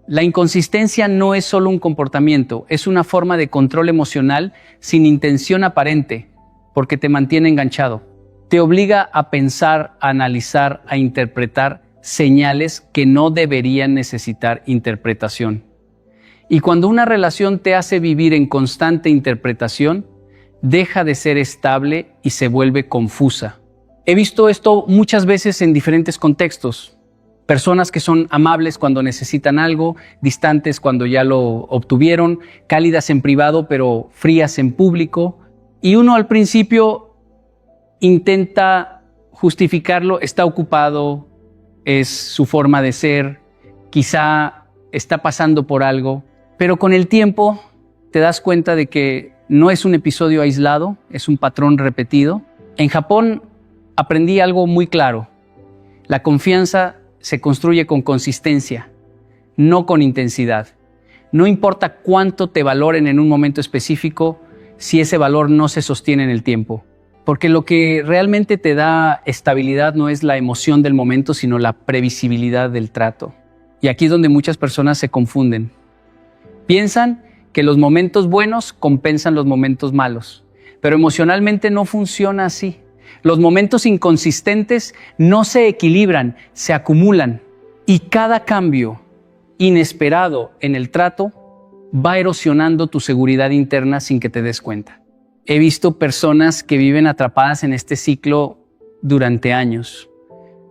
La inconsistencia no es solo un comportamiento, es una forma de control emocional sin intención aparente, porque te mantiene enganchado. Te obliga a pensar, a analizar, a interpretar señales que no deberían necesitar interpretación. Y cuando una relación te hace vivir en constante interpretación, deja de ser estable y se vuelve confusa. He visto esto muchas veces en diferentes contextos. Personas que son amables cuando necesitan algo, distantes cuando ya lo obtuvieron, cálidas en privado pero frías en público. Y uno al principio intenta justificarlo, está ocupado, es su forma de ser, quizá está pasando por algo. Pero con el tiempo te das cuenta de que no es un episodio aislado, es un patrón repetido. En Japón aprendí algo muy claro. La confianza se construye con consistencia, no con intensidad. No importa cuánto te valoren en un momento específico, si ese valor no se sostiene en el tiempo. Porque lo que realmente te da estabilidad no es la emoción del momento, sino la previsibilidad del trato. Y aquí es donde muchas personas se confunden. Piensan que los momentos buenos compensan los momentos malos, pero emocionalmente no funciona así. Los momentos inconsistentes no se equilibran, se acumulan, y cada cambio inesperado en el trato va erosionando tu seguridad interna sin que te des cuenta. He visto personas que viven atrapadas en este ciclo durante años,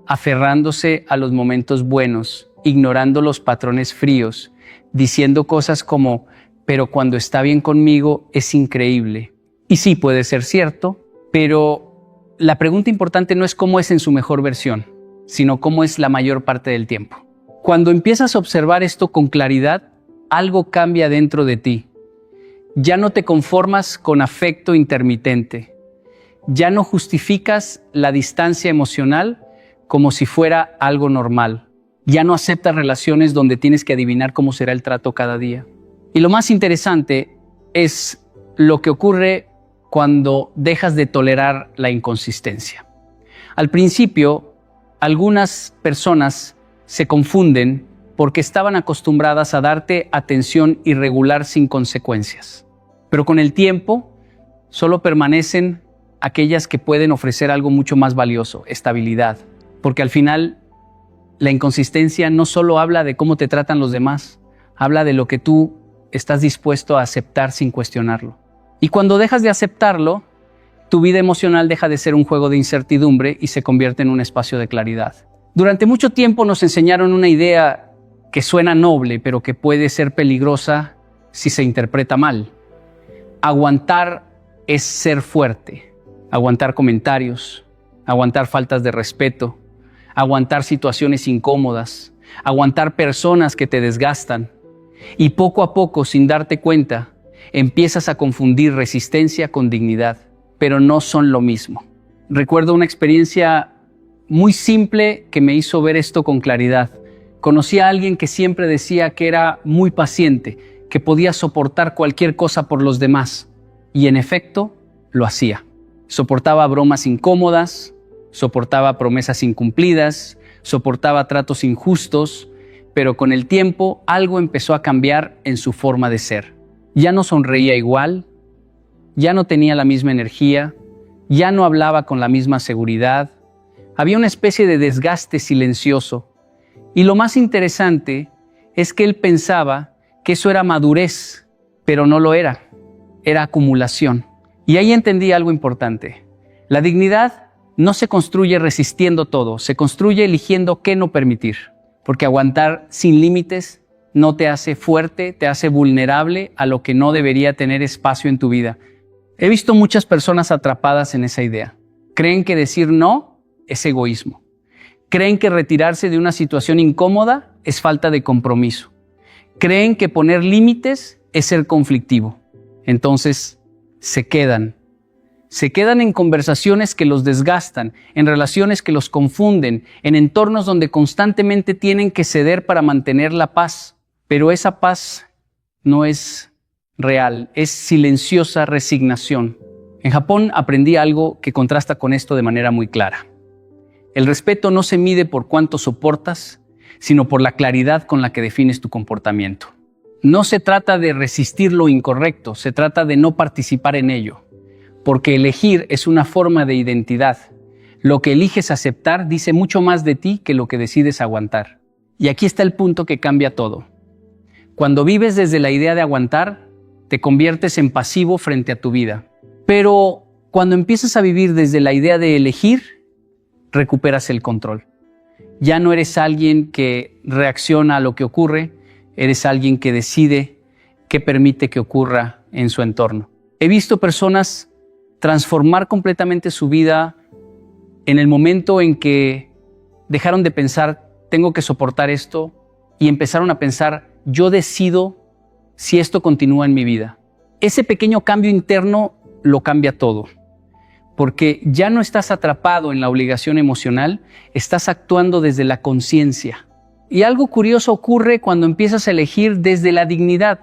aferrándose a los momentos buenos, ignorando los patrones fríos, diciendo cosas como, pero cuando está bien conmigo es increíble. Y sí, puede ser cierto, pero la pregunta importante no es cómo es en su mejor versión, sino cómo es la mayor parte del tiempo. Cuando empiezas a observar esto con claridad, algo cambia dentro de ti. Ya no te conformas con afecto intermitente. Ya no justificas la distancia emocional como si fuera algo normal. Ya no aceptas relaciones donde tienes que adivinar cómo será el trato cada día. Y lo más interesante es lo que ocurre cuando dejas de tolerar la inconsistencia. Al principio, algunas personas se confunden porque estaban acostumbradas a darte atención irregular sin consecuencias. Pero con el tiempo, solo permanecen aquellas que pueden ofrecer algo mucho más valioso, estabilidad. Porque al final, la inconsistencia no solo habla de cómo te tratan los demás, habla de lo que tú estás dispuesto a aceptar sin cuestionarlo. Y cuando dejas de aceptarlo, tu vida emocional deja de ser un juego de incertidumbre y se convierte en un espacio de claridad. Durante mucho tiempo nos enseñaron una idea que suena noble, pero que puede ser peligrosa si se interpreta mal. Aguantar es ser fuerte. Aguantar comentarios, aguantar faltas de respeto, aguantar situaciones incómodas, aguantar personas que te desgastan. Y poco a poco, sin darte cuenta, empiezas a confundir resistencia con dignidad, pero no son lo mismo. Recuerdo una experiencia muy simple que me hizo ver esto con claridad. Conocí a alguien que siempre decía que era muy paciente, que podía soportar cualquier cosa por los demás. Y en efecto, lo hacía. Soportaba bromas incómodas, soportaba promesas incumplidas, soportaba tratos injustos, pero con el tiempo algo empezó a cambiar en su forma de ser. Ya no sonreía igual, ya no tenía la misma energía, ya no hablaba con la misma seguridad. Había una especie de desgaste silencioso. Y lo más interesante es que él pensaba que eso era madurez, pero no lo era. Era acumulación. Y ahí entendí algo importante. La dignidad no se construye resistiendo todo, se construye eligiendo qué no permitir. Porque aguantar sin límites no te hace fuerte, te hace vulnerable a lo que no debería tener espacio en tu vida. He visto muchas personas atrapadas en esa idea. Creen que decir no es egoísmo. Creen que retirarse de una situación incómoda es falta de compromiso. Creen que poner límites es ser conflictivo. Entonces, se quedan en conversaciones que los desgastan, en relaciones que los confunden, en entornos donde constantemente tienen que ceder para mantener la paz. Pero esa paz no es real, es silenciosa resignación. En Japón aprendí algo que contrasta con esto de manera muy clara. El respeto no se mide por cuánto soportas, sino por la claridad con la que defines tu comportamiento. No se trata de resistir lo incorrecto, se trata de no participar en ello, porque elegir es una forma de identidad. Lo que eliges aceptar dice mucho más de ti que lo que decides aguantar. Y aquí está el punto que cambia todo. Cuando vives desde la idea de aguantar, te conviertes en pasivo frente a tu vida. Pero cuando empiezas a vivir desde la idea de elegir, recuperas el control. Ya no eres alguien que reacciona a lo que ocurre, eres alguien que decide qué permite que ocurra en su entorno. He visto personas transformar completamente su vida en el momento en que dejaron de pensar, tengo que soportar esto, y empezaron a pensar, yo decido si esto continúa en mi vida. Ese pequeño cambio interno lo cambia todo, porque ya no estás atrapado en la obligación emocional, estás actuando desde la conciencia. Y algo curioso ocurre cuando empiezas a elegir desde la dignidad.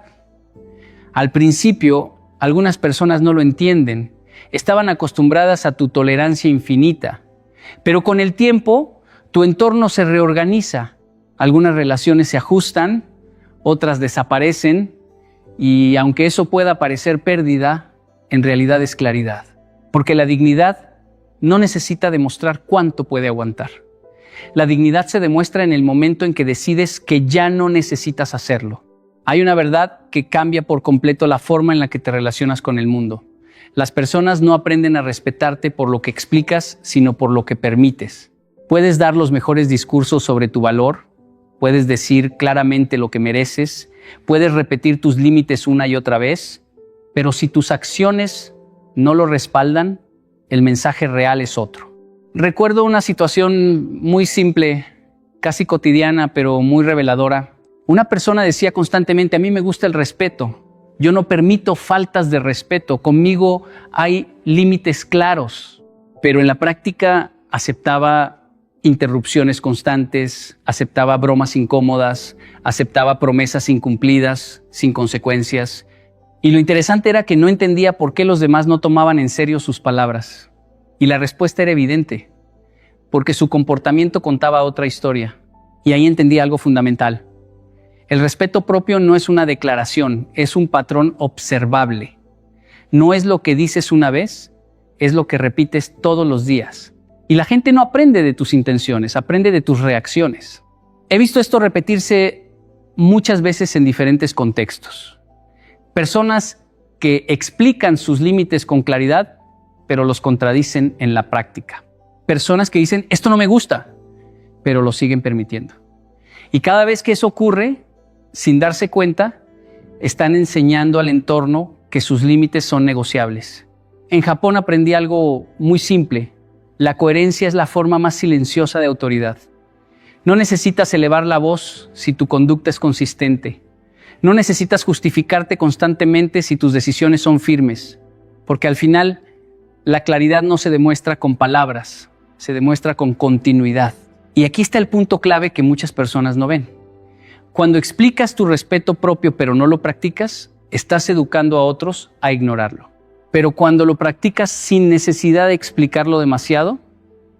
Al principio, algunas personas no lo entienden, estaban acostumbradas a tu tolerancia infinita, pero con el tiempo, tu entorno se reorganiza, algunas relaciones se ajustan, otras desaparecen, y aunque eso pueda parecer pérdida, en realidad es claridad. Porque la dignidad no necesita demostrar cuánto puede aguantar. La dignidad se demuestra en el momento en que decides que ya no necesitas hacerlo. Hay una verdad que cambia por completo la forma en la que te relacionas con el mundo. Las personas no aprenden a respetarte por lo que explicas, sino por lo que permites. Puedes dar los mejores discursos sobre tu valor, puedes decir claramente lo que mereces, puedes repetir tus límites una y otra vez, pero si tus acciones no lo respaldan, el mensaje real es otro. Recuerdo una situación muy simple, casi cotidiana, pero muy reveladora. Una persona decía constantemente, a mí me gusta el respeto. Yo no permito faltas de respeto. Conmigo hay límites claros. Pero en la práctica aceptaba interrupciones constantes, aceptaba bromas incómodas, aceptaba promesas incumplidas, sin consecuencias. Y lo interesante era que no entendía por qué los demás no tomaban en serio sus palabras. Y la respuesta era evidente, porque su comportamiento contaba otra historia. Y ahí entendí algo fundamental. El respeto propio no es una declaración, es un patrón observable. No es lo que dices una vez, es lo que repites todos los días. Y la gente no aprende de tus intenciones, aprende de tus reacciones. He visto esto repetirse muchas veces en diferentes contextos. Personas que explican sus límites con claridad, pero los contradicen en la práctica. Personas que dicen, esto no me gusta, pero lo siguen permitiendo. Y cada vez que eso ocurre, sin darse cuenta, están enseñando al entorno que sus límites son negociables. En Japón aprendí algo muy simple. La coherencia es la forma más silenciosa de autoridad. No necesitas elevar la voz si tu conducta es consistente. No necesitas justificarte constantemente si tus decisiones son firmes, porque al final la claridad no se demuestra con palabras, se demuestra con continuidad. Y aquí está el punto clave que muchas personas no ven. Cuando explicas tu respeto propio pero no lo practicas, estás educando a otros a ignorarlo. Pero cuando lo practicas sin necesidad de explicarlo demasiado,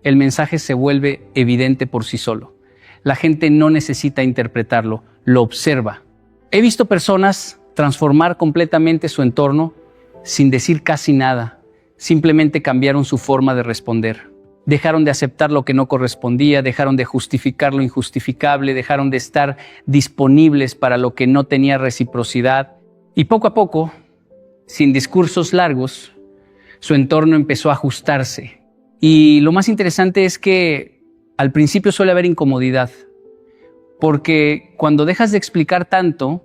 el mensaje se vuelve evidente por sí solo. La gente no necesita interpretarlo, lo observa. He visto personas transformar completamente su entorno sin decir casi nada. Simplemente cambiaron su forma de responder. Dejaron de aceptar lo que no correspondía, dejaron de justificar lo injustificable, dejaron de estar disponibles para lo que no tenía reciprocidad. Y poco a poco, sin discursos largos, su entorno empezó a ajustarse. Y lo más interesante es que al principio suele haber incomodidad, porque cuando dejas de explicar tanto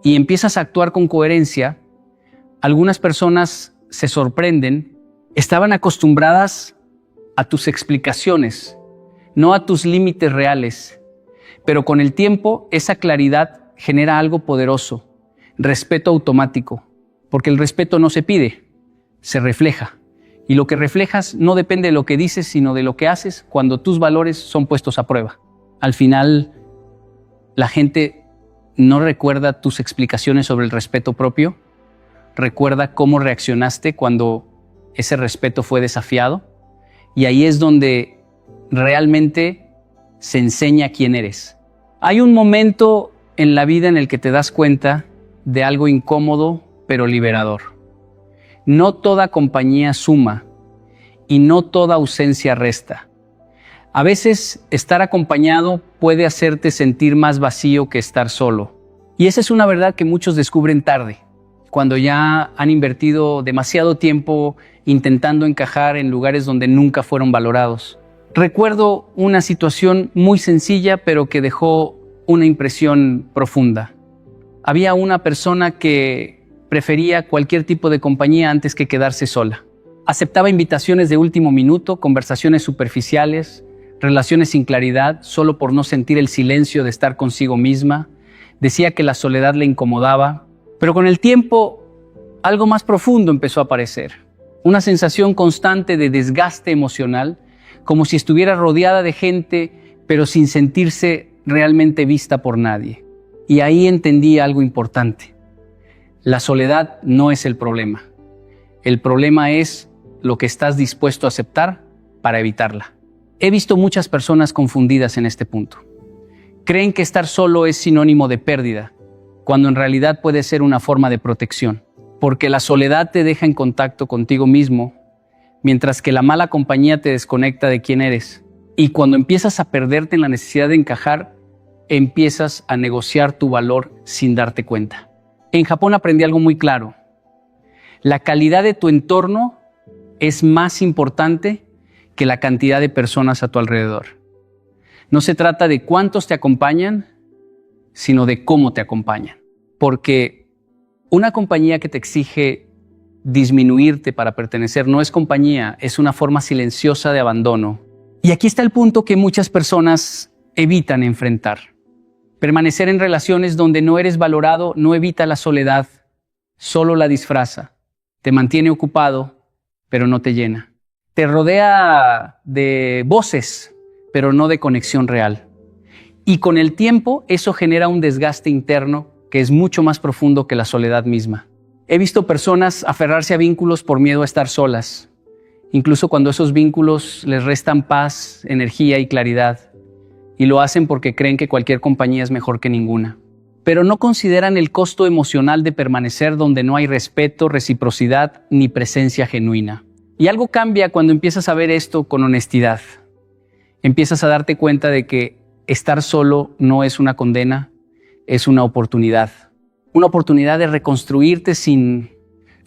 y empiezas a actuar con coherencia, algunas personas se sorprenden, estaban acostumbradas a tus explicaciones, no a tus límites reales. Pero con el tiempo, esa claridad genera algo poderoso, respeto automático, porque el respeto no se pide, se refleja. Y lo que reflejas no depende de lo que dices, sino de lo que haces cuando tus valores son puestos a prueba. Al final, la gente no recuerda tus explicaciones sobre el respeto propio, recuerda cómo reaccionaste cuando ese respeto fue desafiado y ahí es donde realmente se enseña quién eres. Hay un momento en la vida en el que te das cuenta de algo incómodo pero liberador. No toda compañía suma y no toda ausencia resta. A veces estar acompañado puede hacerte sentir más vacío que estar solo. Y esa es una verdad que muchos descubren tarde, cuando ya han invertido demasiado tiempo intentando encajar en lugares donde nunca fueron valorados. Recuerdo una situación muy sencilla, pero que dejó una impresión profunda. Había una persona que prefería cualquier tipo de compañía antes que quedarse sola. Aceptaba invitaciones de último minuto, conversaciones superficiales, relaciones sin claridad, solo por no sentir el silencio de estar consigo misma. Decía que la soledad le incomodaba, pero con el tiempo algo más profundo empezó a aparecer. Una sensación constante de desgaste emocional, como si estuviera rodeada de gente, pero sin sentirse realmente vista por nadie. Y ahí entendí algo importante. La soledad no es el problema. El problema es lo que estás dispuesto a aceptar para evitarla. He visto muchas personas confundidas en este punto. Creen que estar solo es sinónimo de pérdida, cuando en realidad puede ser una forma de protección, porque la soledad te deja en contacto contigo mismo, mientras que la mala compañía te desconecta de quién eres. Y cuando empiezas a perderte en la necesidad de encajar, empiezas a negociar tu valor sin darte cuenta. En Japón aprendí algo muy claro. La calidad de tu entorno es más importante que la cantidad de personas a tu alrededor. No se trata de cuántos te acompañan, sino de cómo te acompañan. Porque una compañía que te exige disminuirte para pertenecer no es compañía, es una forma silenciosa de abandono. Y aquí está el punto que muchas personas evitan enfrentar. Permanecer en relaciones donde no eres valorado no evita la soledad, solo la disfraza. Te mantiene ocupado, pero no te llena. Te rodea de voces, pero no de conexión real. Y con el tiempo, eso genera un desgaste interno que es mucho más profundo que la soledad misma. He visto personas aferrarse a vínculos por miedo a estar solas, incluso cuando esos vínculos les restan paz, energía y claridad. Y lo hacen porque creen que cualquier compañía es mejor que ninguna. Pero no consideran el costo emocional de permanecer donde no hay respeto, reciprocidad ni presencia genuina. Y algo cambia cuando empiezas a ver esto con honestidad. Empiezas a darte cuenta de que estar solo no es una condena, es una oportunidad. Una oportunidad de reconstruirte sin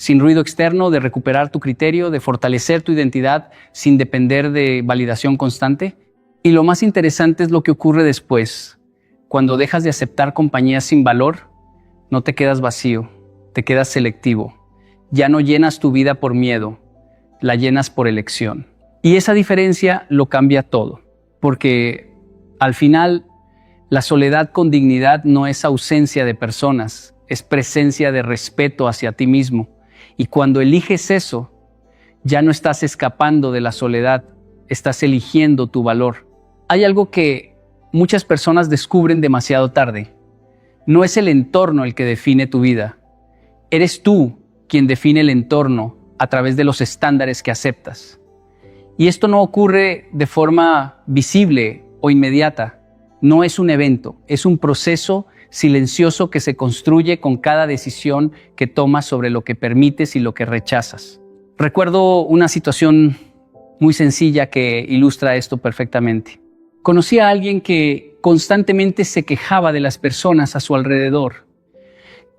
ruido externo, de recuperar tu criterio, de fortalecer tu identidad sin depender de validación constante. Y lo más interesante es lo que ocurre después. Cuando dejas de aceptar compañías sin valor, no te quedas vacío, te quedas selectivo. Ya no llenas tu vida por miedo, la llenas por elección. Y esa diferencia lo cambia todo, porque al final la soledad con dignidad no es ausencia de personas, es presencia de respeto hacia ti mismo. Y cuando eliges eso, ya no estás escapando de la soledad, estás eligiendo tu valor. Hay algo que muchas personas descubren demasiado tarde. No es el entorno el que define tu vida. Eres tú quien define el entorno a través de los estándares que aceptas. Y esto no ocurre de forma visible o inmediata. No es un evento, es un proceso silencioso que se construye con cada decisión que tomas sobre lo que permites y lo que rechazas. Recuerdo una situación muy sencilla que ilustra esto perfectamente. Conocí a alguien que constantemente se quejaba de las personas a su alrededor,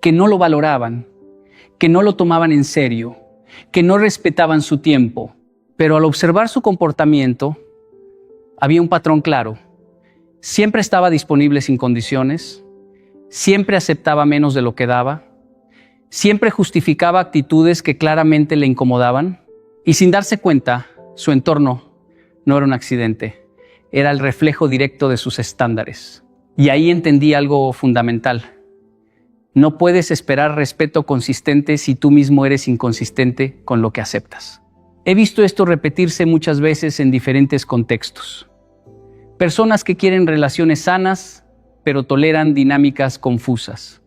que no lo valoraban, que no lo tomaban en serio, que no respetaban su tiempo. Pero al observar su comportamiento, había un patrón claro. Siempre estaba disponible sin condiciones, siempre aceptaba menos de lo que daba, siempre justificaba actitudes que claramente le incomodaban y sin darse cuenta, su entorno no era un accidente, era el reflejo directo de sus estándares. Y ahí entendí algo fundamental. No puedes esperar respeto consistente si tú mismo eres inconsistente con lo que aceptas. He visto esto repetirse muchas veces en diferentes contextos. Personas que quieren relaciones sanas, pero toleran dinámicas confusas.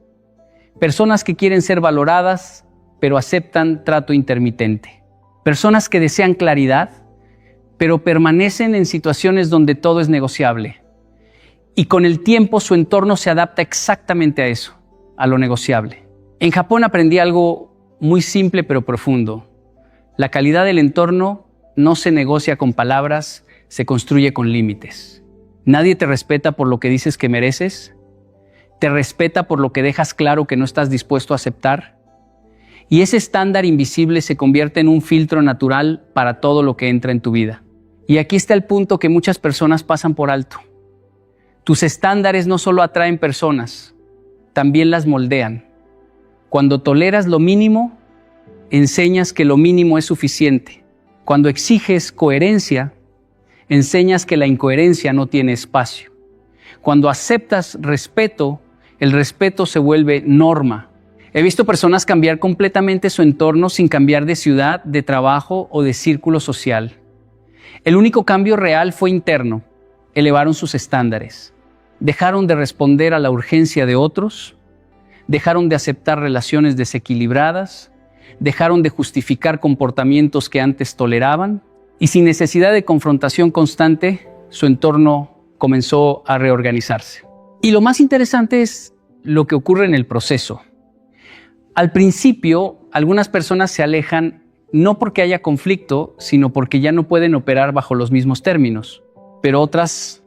Personas que quieren ser valoradas, pero aceptan trato intermitente. Personas que desean claridad, pero permanecen en situaciones donde todo es negociable. Y con el tiempo su entorno se adapta exactamente a eso, a lo negociable. En Japón aprendí algo muy simple pero profundo. La calidad del entorno no se negocia con palabras, se construye con límites. Nadie te respeta por lo que dices que mereces, te respeta por lo que dejas claro que no estás dispuesto a aceptar, y ese estándar invisible se convierte en un filtro natural para todo lo que entra en tu vida. Y aquí está el punto que muchas personas pasan por alto. Tus estándares no solo atraen personas, también las moldean. Cuando toleras lo mínimo, enseñas que lo mínimo es suficiente. Cuando exiges coherencia, enseñas que la incoherencia no tiene espacio. Cuando aceptas respeto, el respeto se vuelve norma. He visto personas cambiar completamente su entorno sin cambiar de ciudad, de trabajo o de círculo social. El único cambio real fue interno. Elevaron sus estándares. Dejaron de responder a la urgencia de otros, dejaron de aceptar relaciones desequilibradas, dejaron de justificar comportamientos que antes toleraban y sin necesidad de confrontación constante, su entorno comenzó a reorganizarse. Y lo más interesante es lo que ocurre en el proceso. Al principio, algunas personas se alejan no porque haya conflicto, sino porque ya no pueden operar bajo los mismos términos, pero otras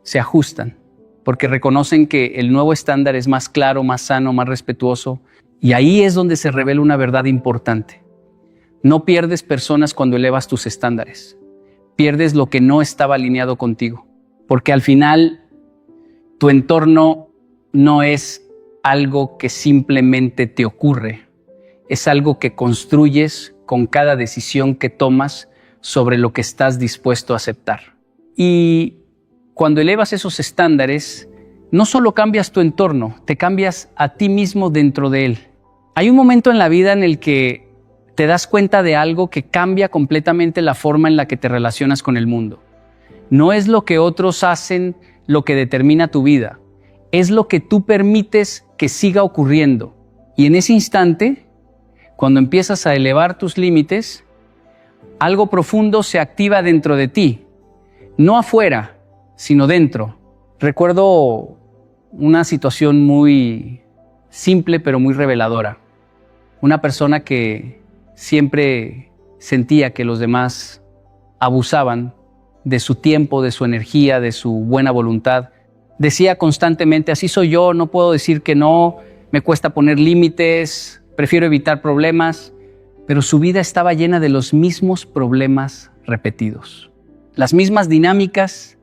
se ajustan porque reconocen que el nuevo estándar es más claro, más sano, más respetuoso. Y ahí es donde se revela una verdad importante. No pierdes personas cuando elevas tus estándares. Pierdes lo que no estaba alineado contigo. Porque al final, tu entorno no es algo que simplemente te ocurre. Es algo que construyes con cada decisión que tomas sobre lo que estás dispuesto a aceptar. Y cuando elevas esos estándares, no solo cambias tu entorno, te cambias a ti mismo dentro de él. Hay un momento en la vida en el que te das cuenta de algo que cambia completamente la forma en la que te relacionas con el mundo. No es lo que otros hacen lo que determina tu vida, es lo que tú permites que siga ocurriendo. Y en ese instante, cuando empiezas a elevar tus límites, algo profundo se activa dentro de ti, no afuera, sino dentro. Recuerdo una situación muy simple pero muy reveladora. Una persona que siempre sentía que los demás abusaban de su tiempo, de su energía, de su buena voluntad. Decía constantemente, así soy yo, no puedo decir que no, me cuesta poner límites, prefiero evitar problemas, pero su vida estaba llena de los mismos problemas repetidos. Las mismas dinámicas,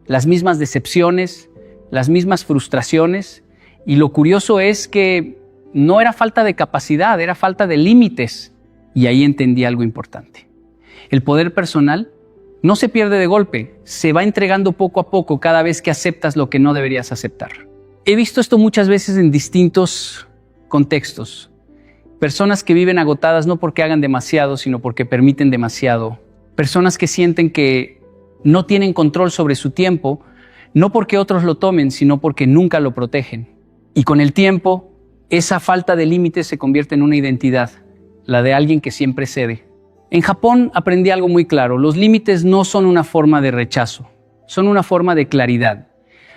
las mismas decepciones, las mismas frustraciones, y lo curioso es que no era falta de capacidad, era falta de límites. Y ahí entendí algo importante. El poder personal no se pierde de golpe, se va entregando poco a poco cada vez que aceptas lo que no deberías aceptar. He visto esto muchas veces en distintos contextos. Personas que viven agotadas no porque hagan demasiado, sino porque permiten demasiado. Personas que sienten que no tienen control sobre su tiempo, no porque otros lo tomen, sino porque nunca lo protegen. Y con el tiempo, esa falta de límites se convierte en una identidad, la de alguien que siempre cede. En Japón aprendí algo muy claro. Los límites no son una forma de rechazo, son una forma de claridad.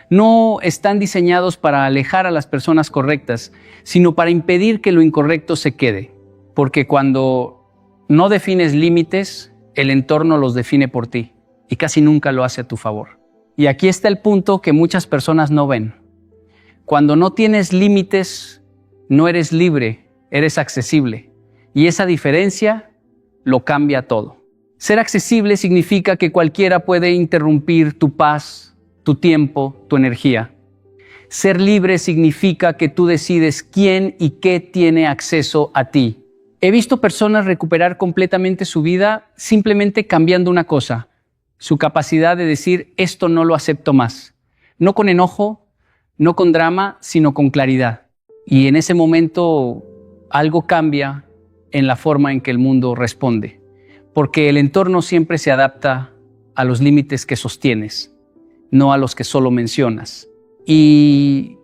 No están diseñados para alejar a las personas correctas, sino para impedir que lo incorrecto se quede. Porque cuando no defines límites, el entorno los define por ti y casi nunca lo hace a tu favor. Y aquí está el punto que muchas personas no ven. Cuando no tienes límites, no eres libre, eres accesible. Y esa diferencia lo cambia todo. Ser accesible significa que cualquiera puede interrumpir tu paz, tu tiempo, tu energía. Ser libre significa que tú decides quién y qué tiene acceso a ti. He visto personas recuperar completamente su vida simplemente cambiando una cosa, su capacidad de decir, esto no lo acepto más. No con enojo, no con drama, sino con claridad. Y en ese momento algo cambia en la forma en que el mundo responde, porque el entorno siempre se adapta a los límites que sostienes, no a los que solo mencionas. Y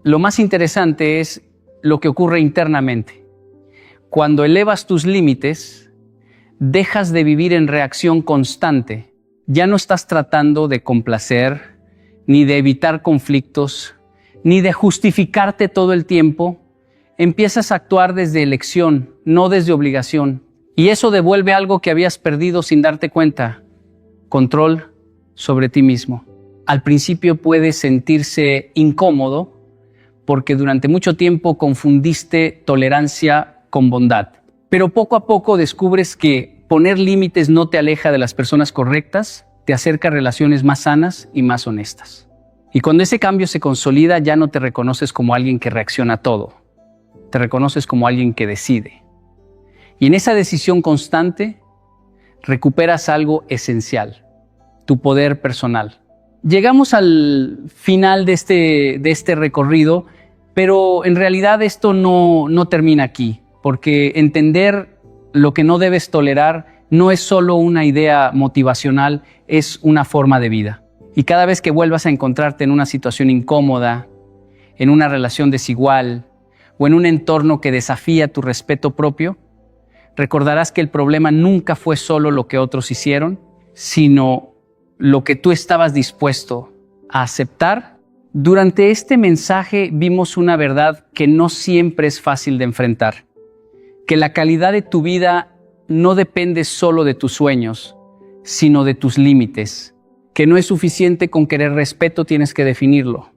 lo más interesante es lo que ocurre internamente. Cuando elevas tus límites, dejas de vivir en reacción constante. Ya no estás tratando de complacer, ni de evitar conflictos, ni de justificarte todo el tiempo. Empiezas a actuar desde elección, no desde obligación. Y eso devuelve algo que habías perdido sin darte cuenta: control sobre ti mismo. Al principio puede sentirse incómodo porque durante mucho tiempo confundiste tolerancia con bondad. Pero poco a poco descubres que poner límites no te aleja de las personas correctas, te acerca a relaciones más sanas y más honestas. Y cuando ese cambio se consolida, ya no te reconoces como alguien que reacciona a todo. Te reconoces como alguien que decide. Y en esa decisión constante, recuperas algo esencial: tu poder personal. Llegamos al final de este recorrido, pero en realidad esto no termina aquí, porque entender lo que no debes tolerar no es solo una idea motivacional, es una forma de vida. Y cada vez que vuelvas a encontrarte en una situación incómoda, en una relación desigual o en un entorno que desafía tu respeto propio, recordarás que el problema nunca fue solo lo que otros hicieron, sino lo que tú estabas dispuesto a aceptar. Durante este mensaje vimos una verdad que no siempre es fácil de enfrentar: que la calidad de tu vida no depende solo de tus sueños, sino de tus límites. Que no es suficiente con querer respeto, tienes que definirlo.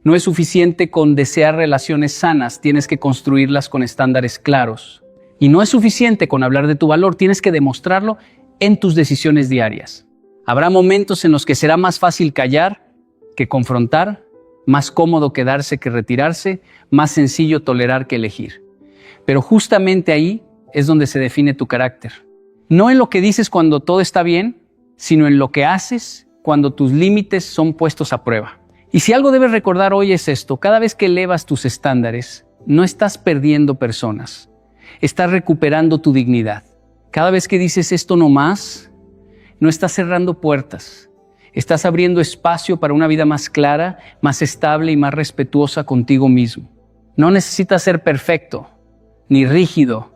No es suficiente con desear relaciones sanas, tienes que construirlas con estándares claros. Y no es suficiente con hablar de tu valor, tienes que demostrarlo en tus decisiones diarias. Habrá momentos en los que será más fácil callar que confrontar, más cómodo quedarse que retirarse, más sencillo tolerar que elegir. Pero justamente ahí es donde se define tu carácter. No en lo que dices cuando todo está bien, sino en lo que haces cuando tus límites son puestos a prueba. Y si algo debes recordar hoy es esto: cada vez que elevas tus estándares, no estás perdiendo personas, estás recuperando tu dignidad. Cada vez que dices esto no más, no estás cerrando puertas, estás abriendo espacio para una vida más clara, más estable y más respetuosa contigo mismo. No necesitas ser perfecto, ni rígido,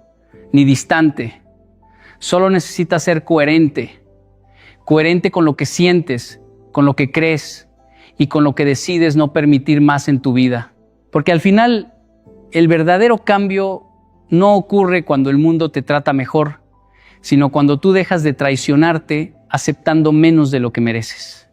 ni distante. Solo necesitas ser coherente con lo que sientes, con lo que crees y con lo que decides no permitir más en tu vida. Porque al final, el verdadero cambio no ocurre cuando el mundo te trata mejor, sino cuando tú dejas de traicionarte aceptando menos de lo que mereces.